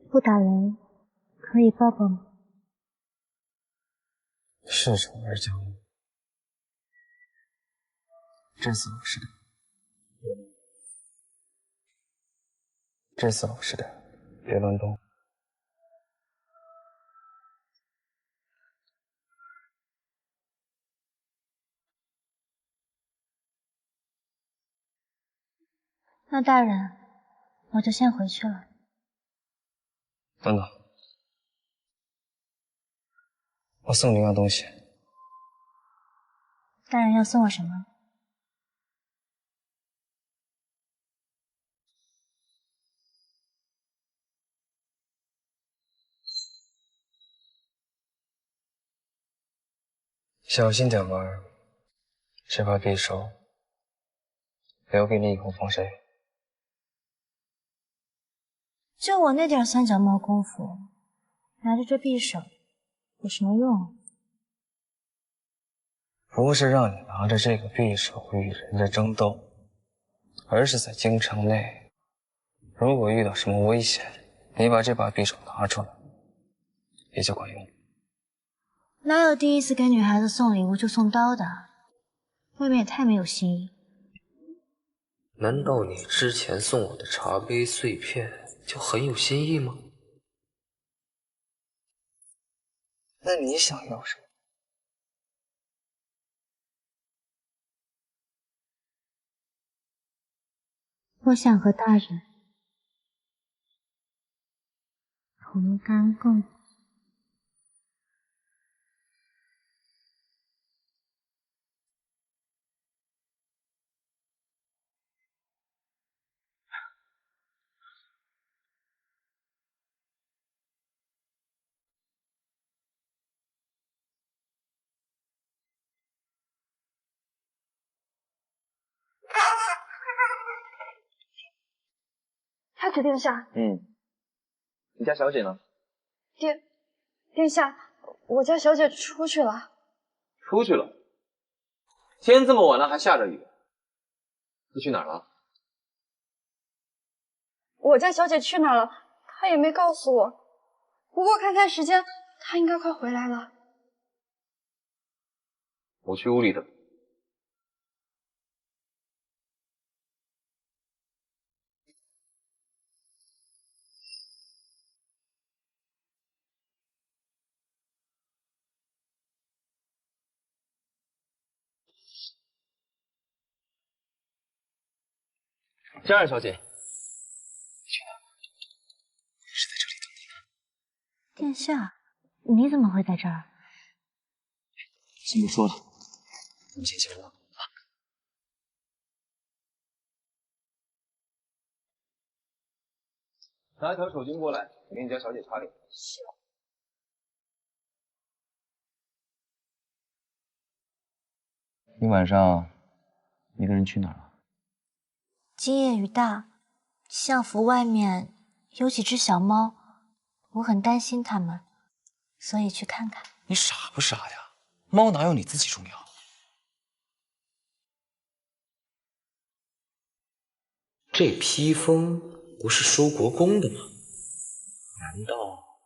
不打雷，可以抱抱吗？恃宠而骄傲，这次我是的，别乱动。那大人，我就先回去了。等等，我送你一样东西。大人要送我什么？小心点玩，这把匕首留给你以后防身用。就我那点三脚猫功夫，拿着这匕首有什么用？不是让你拿着这个匕首与人家争斗，而是在京城内如果遇到什么危险，你把这把匕首拿出来，也就管用。哪有第一次给女孩子送礼物就送刀的？未免也太没有新意。难道你之前送我的茶杯碎片就很有新意吗？那你想要什么？我想和大人同甘共苦。太子殿下，你家小姐呢？殿下，我家小姐出去了。出去了。天这么晚了还下着雨，她去哪儿了？我家小姐去哪儿了？她也没告诉我。不过看看时间，她应该快回来了。我去屋里等。江二小姐，是在这里等你呢。殿下，你怎么会在这儿？先不说了，我们先进屋啊。拿一条手巾过来，给你家小姐擦脸。是。你晚上一个人去哪儿了？今夜雨大，相府外面有几只小猫，我很担心它们，所以去看看。你傻不傻呀？猫哪有你自己重要？这披风不是收国公的吗？难道？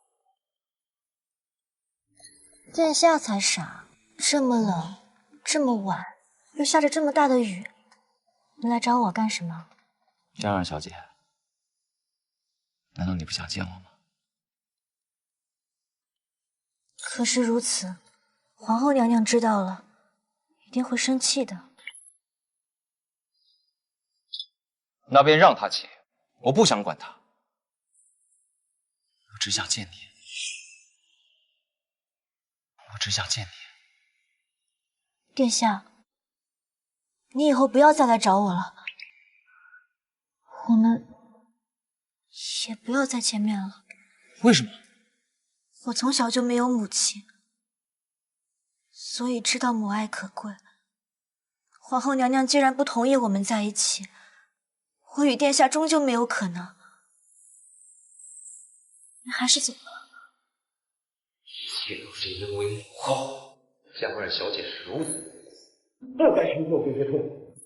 殿下才傻，这么冷，这么晚，又下着这么大的雨，你来找我干什么？江二小姐，难道你不想见我吗？可是如此，皇后娘娘知道了，一定会生气的。那便让她起，我不想管她，我只想见你，我只想见你。殿下，你以后不要再来找我了，我们也不要再见面了。为什么？我从小就没有母亲，所以知道母爱可贵。皇后娘娘既然不同意我们在一起，我与殿下终究没有可能。你还是走吧。一切都是因为母后，江二小姐是如此，不该承受这些痛苦。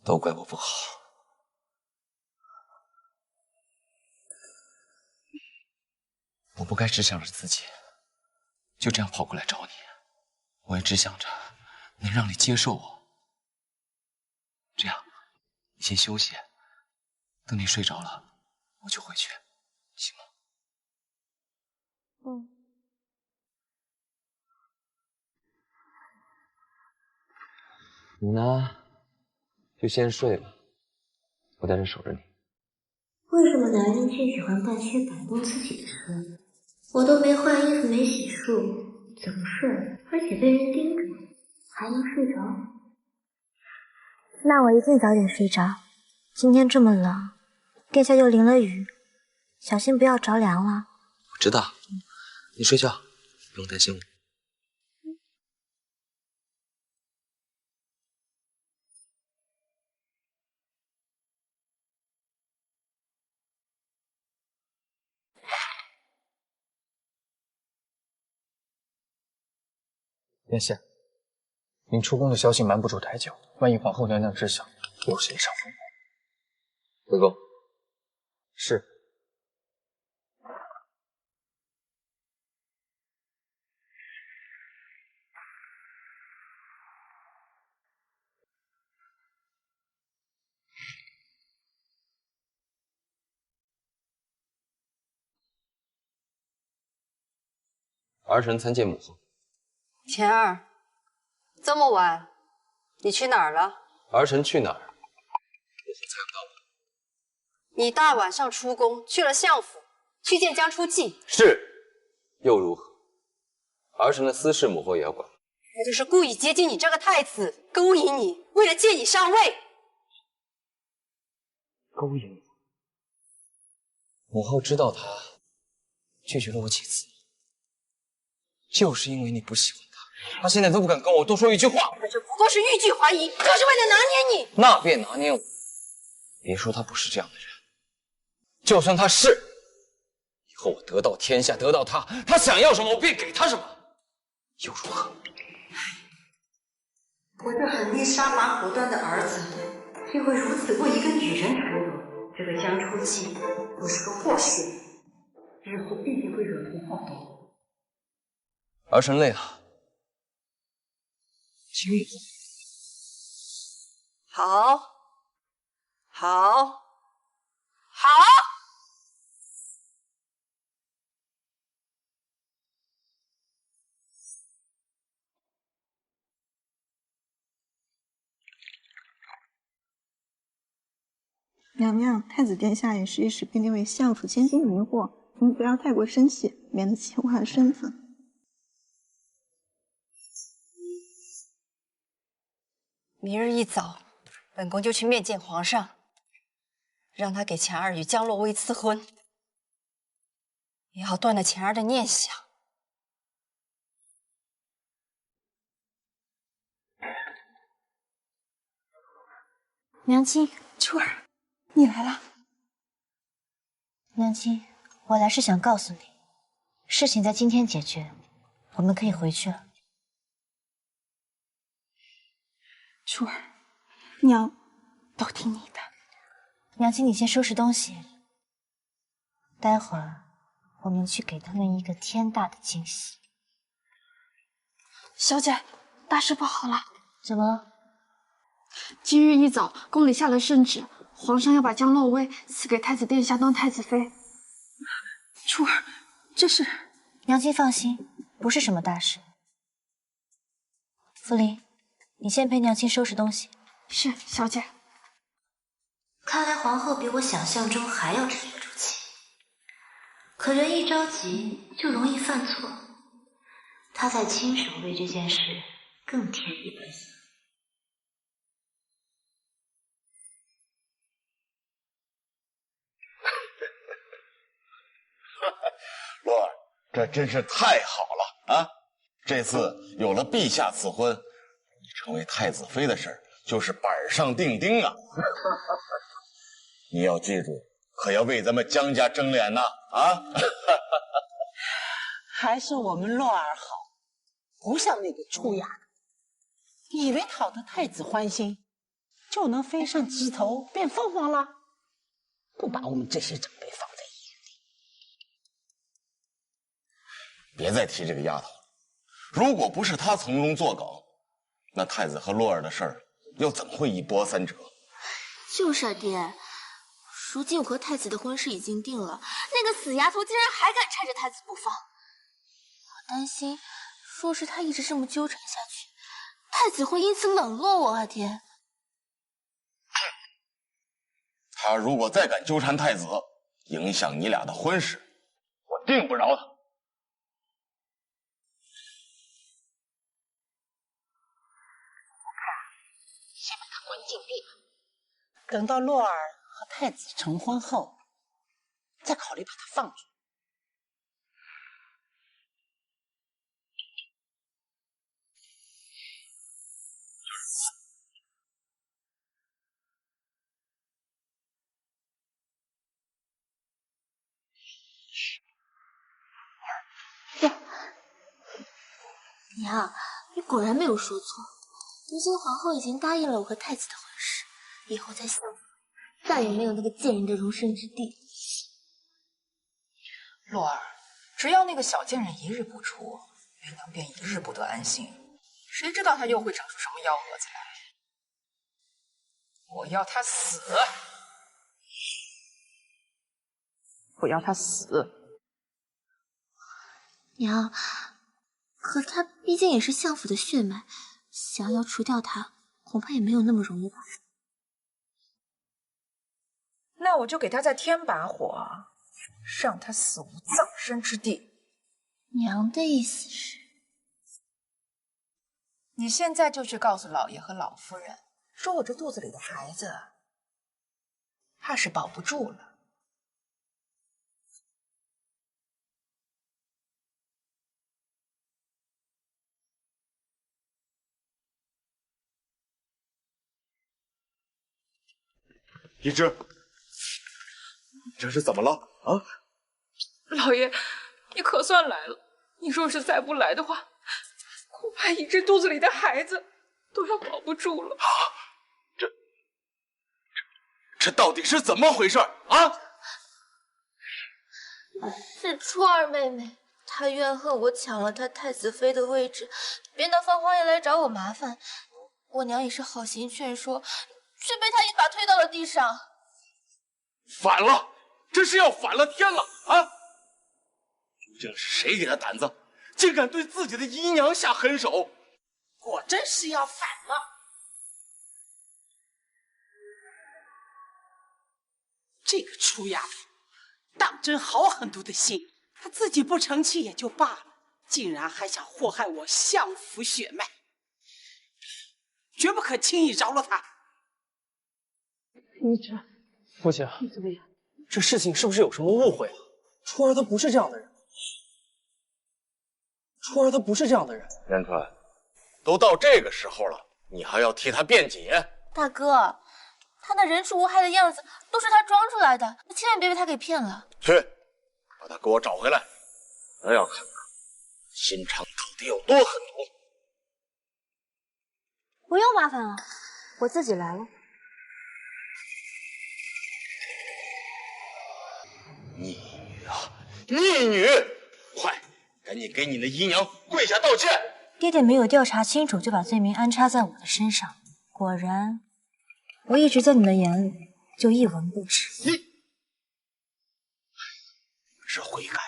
都怪我不好。我不该只想着自己，就这样跑过来找你。我也只想着能让你接受我。这样，你先休息，等你睡着了，我就回去，行吗？你呢，就先睡吧，我在这守着你。为什么男人却喜欢半缺摆动自己的车？我都没换衣服，没洗漱，怎么睡？而且被人盯着，还能睡着？那我一定早点睡着。今天这么冷，殿下又淋了雨，小心不要着凉了。我知道，你睡觉，不用担心我。殿下，您出宫的消息瞒不住太久，万一皇后娘娘知晓，又是一场风波。回宫。是。儿臣参见母后。钱儿，这么晚，你去哪儿了？儿臣去哪儿？母后猜不到吧？你大晚上出宫去了相府，去见江初季。是，又如何？儿臣的私事，母后也要管。我就是故意接近你这个太子，勾引你，为了借你上位。勾引我？母后知道他拒绝了我几次，就是因为你不喜欢他，他现在都不敢跟我多说一句话。这不过是欲拒还迎，就是为了拿捏你。那便拿捏我。别说他不是这样的人，就算他是，以后我得到天下，得到他，他想要什么我便给他什么，又如何？我这狠厉杀伐果断的儿子，却会如此为一个女人出头。这个江初季不是个祸水，日后必定会惹出祸端。儿臣累了，请母后。好，好，好。娘娘，太子殿下也是一时被那位相府千金迷惑，您不要太过生气，免得牵坏了身子。明日一早，本宫就去面见皇上，让他给钱儿与江洛威赐婚，也好断了钱儿的念想。娘亲，初儿。你来了，娘亲，我来是想告诉你，事情在今天解决，我们可以回去了。初儿，娘都听你的。娘亲，你先收拾东西，待会儿我们去给他们一个天大的惊喜。小姐，大事不好了！怎么了？今日一早，宫里下了圣旨。皇上要把江洛威赐给太子殿下当太子妃。初儿，这是……娘亲放心，不是什么大事。傅林，你先陪娘亲收拾东西。是，小姐。看来皇后比我想象中还要沉得住气。可人一着急就容易犯错，她在亲手为这件事更添一分心。洛儿，这真是太好了啊！这次有了陛下赐婚，你成为太子妃的事就是板上钉钉啊！你要记住，可要为咱们江家争脸呐！啊！还是我们洛儿好，不像那个出哑的，以为讨得太子欢心，就能飞上枝头变凤凰了，不把我们这些长辈放在眼里。别再提这个丫头了，如果不是她从中作梗，那太子和洛儿的事儿又怎么会一波三折？就是啊，爹。如今我和太子的婚事已经定了，那个死丫头竟然还敢缠着太子不放。我担心，若是她一直这么纠缠下去，太子会因此冷落我啊，爹。他如果再敢纠缠太子，影响你俩的婚事，我定不饶他。先把他关禁闭了，等到洛儿和太子成婚后，再考虑把他放出。娘，你果然没有说错。如今皇后已经答应了我和太子的婚事，以后在相府，再也没有那个贱人的容身之地。洛儿，只要那个小贱人一日不出，元娘便一日不得安心。谁知道他又会长出什么幺蛾子来？我要他死！我要他死！娘，可他毕竟也是相府的血脉，想要除掉他，恐怕也没有那么容易吧。那我就给他再添把火，让他死无葬身之地。娘的意思是，你现在就去告诉老爷和老夫人，说我这肚子里的孩子怕是保不住了。一之，这是怎么了啊？老爷，你可算来了。你若是再不来的话，恐怕一只肚子里的孩子都要保不住了。这到底是怎么回事啊？是初儿妹妹，她怨恨我抢了她太子妃的位置，别闹放荒言来找我麻烦。我娘也是好心劝说，却被她一把推到了地上。反了，这是要反了天了啊！究竟是谁给他胆子，竟敢对自己的姨娘下狠手？果真是要反了。这个楚丫头，当真好狠毒的心，她自己不成器也就罢了，竟然还想祸害我相府血脉，绝不可轻易饶了她。一之，父亲，你怎么样？这事情是不是有什么误会啊？初儿他不是这样的人，初儿他不是这样的人。元川，都到这个时候了，你还要替他辩解？大哥，他那人畜无害的样子都是他装出来的，你千万别被他给骗了。去，把他给我找回来，我要看看心肠到底有多狠毒。不用麻烦了，我自己来了。逆女，快，赶紧给你的姨娘跪下道歉！爹爹没有调查清楚就把罪名安插在我的身上，果然，我一直在你的眼里就一文不值。是悔改，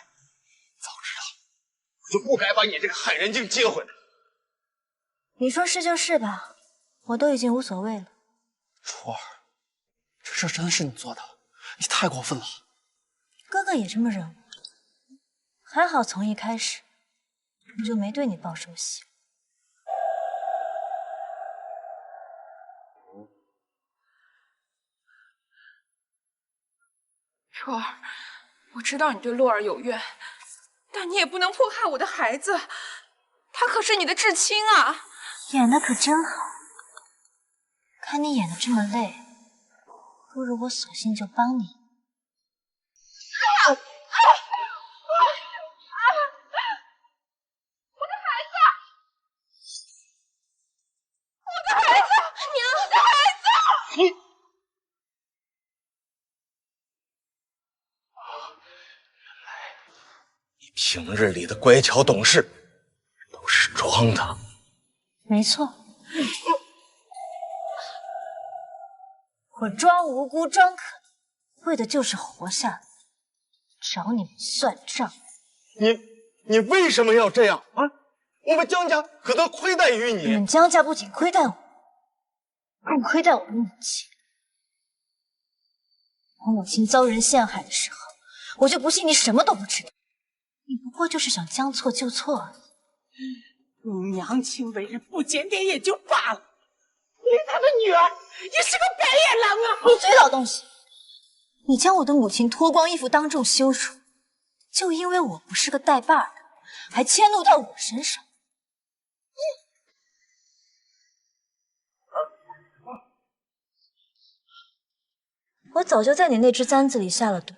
早知道我就不该把你这个害人精接回来。你说是就是吧，我都已经无所谓了。初儿，这事真的是你做的，你太过分了。哥哥也这么认为。还好从一开始我就没对你抱什么希望。初儿，我知道你对洛儿有怨，但你也不能迫害我的孩子，他可是你的至亲啊！演的可真好，看你演的这么累，不如我索性就帮你。平日里的乖巧懂事都是装的。没错，我装无辜装可怜，为的就是活下来，找你们算账。你为什么要这样啊？我们江家可都亏待于你。你们江家不仅亏待我，更亏待我的母亲。我母亲遭人陷害的时候，我就不信你什么都不知道。你不过就是想将错就错而已。你娘亲为人不检点也就罢了，连她的女儿也是个白眼狼啊！闭嘴，老东西！你将我的母亲脱光衣服当众羞辱，就因为我不是个带把的，还迁怒到我身上。我早就在你那只簪子里下了毒。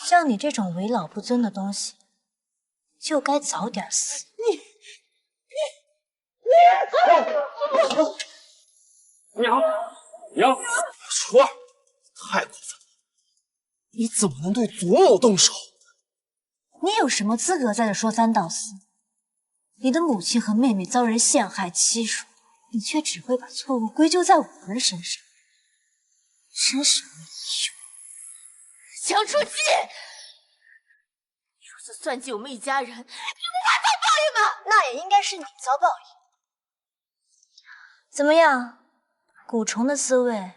像你这种为老不尊的东西，就该早点死。娘，初儿，你怎么能对祖母动手？你有什么资格在这说三道四？你的母亲和妹妹遭人陷害欺辱，你却只会把错误归咎在我们身上，真是没用！江初姬，如此算计我们一家人，你无法遭报应吗？那也应该是你遭报应。怎么样，蛊虫的滋味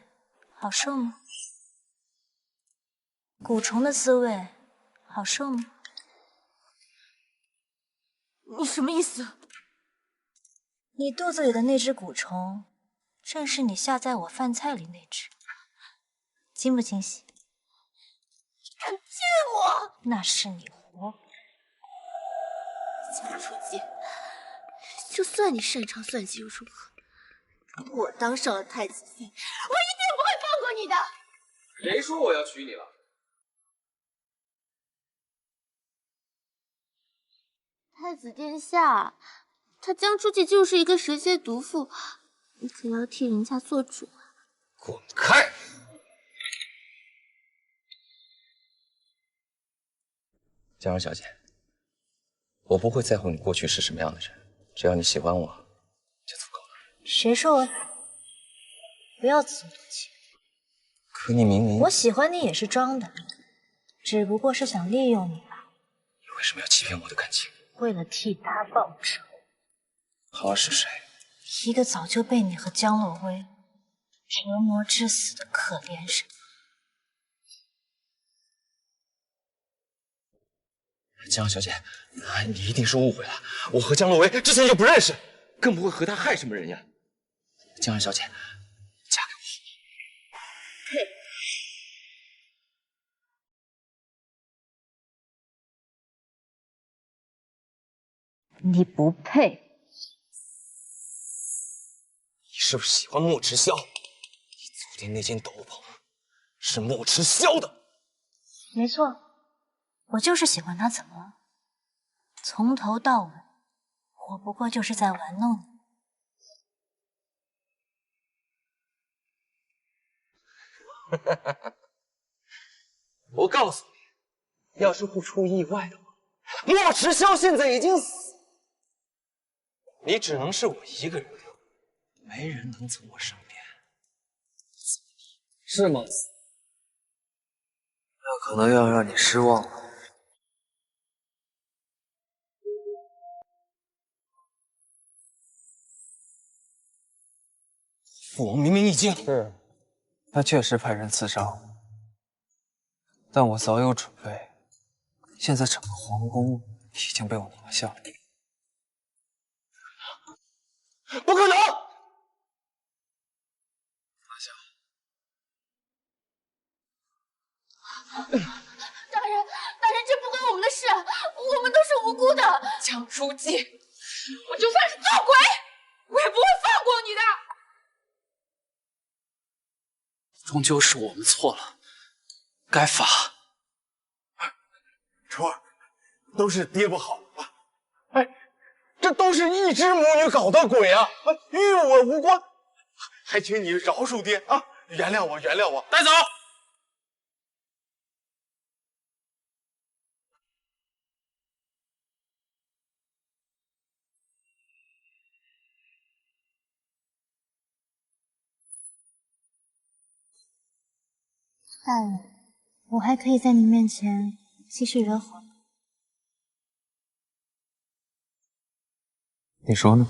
好受吗？蛊虫的滋味好受吗？你什么意思？你肚子里的那只蛊虫，正是你下在我饭菜里那只，惊不惊喜？敢骗我！那是你活。江初姬，就算你擅长算计又如何？我当上了太子妃，我一定不会放过你的。谁说我要娶你了？太子殿下，他江初姬就是一个蛇蝎毒妇，你可要替人家做主啊！滚开！江儿小姐，我不会在乎你过去是什么样的人，只要你喜欢我，就足够了。谁说我？不要自作多情。可你明明……我喜欢你也是装的，只不过是想利用你吧。你为什么要欺骗我的感情？为了替他报仇。豪儿是谁？一个早就被你和江洛威折磨致死的可怜人。江小姐，你一定是误会了，我和江洛威之前就不认识，更不会和他害什么人呀。江小姐，嫁给我。呸！你不配。你是不是喜欢莫迟霄？你祖爹那件斗篷是莫迟霄的。没错，我就是喜欢他，怎么了？从头到尾，我不过就是在玩弄你。我告诉你，要是不出意外的话，莫迟霄现在已经死了，你只能是我一个人了，没人能从我身边。是吗？那可能要让你失望了。父王明明已经是，他确实派人刺杀我，但我早有准备。现在整个皇宫已经被我拿下了。不可能！大人，这不关我们的事，我们都是无辜的。江书记，我就算是做鬼，我也不会放过你的。终究是我们错了，该罚。初儿，都是爹不好啊！哎，这都是一只母女搞的鬼啊！与我无关，还请你饶恕爹啊！原谅我，原谅我，带走。大人，我还可以在您面前继续惹火吗？你说呢？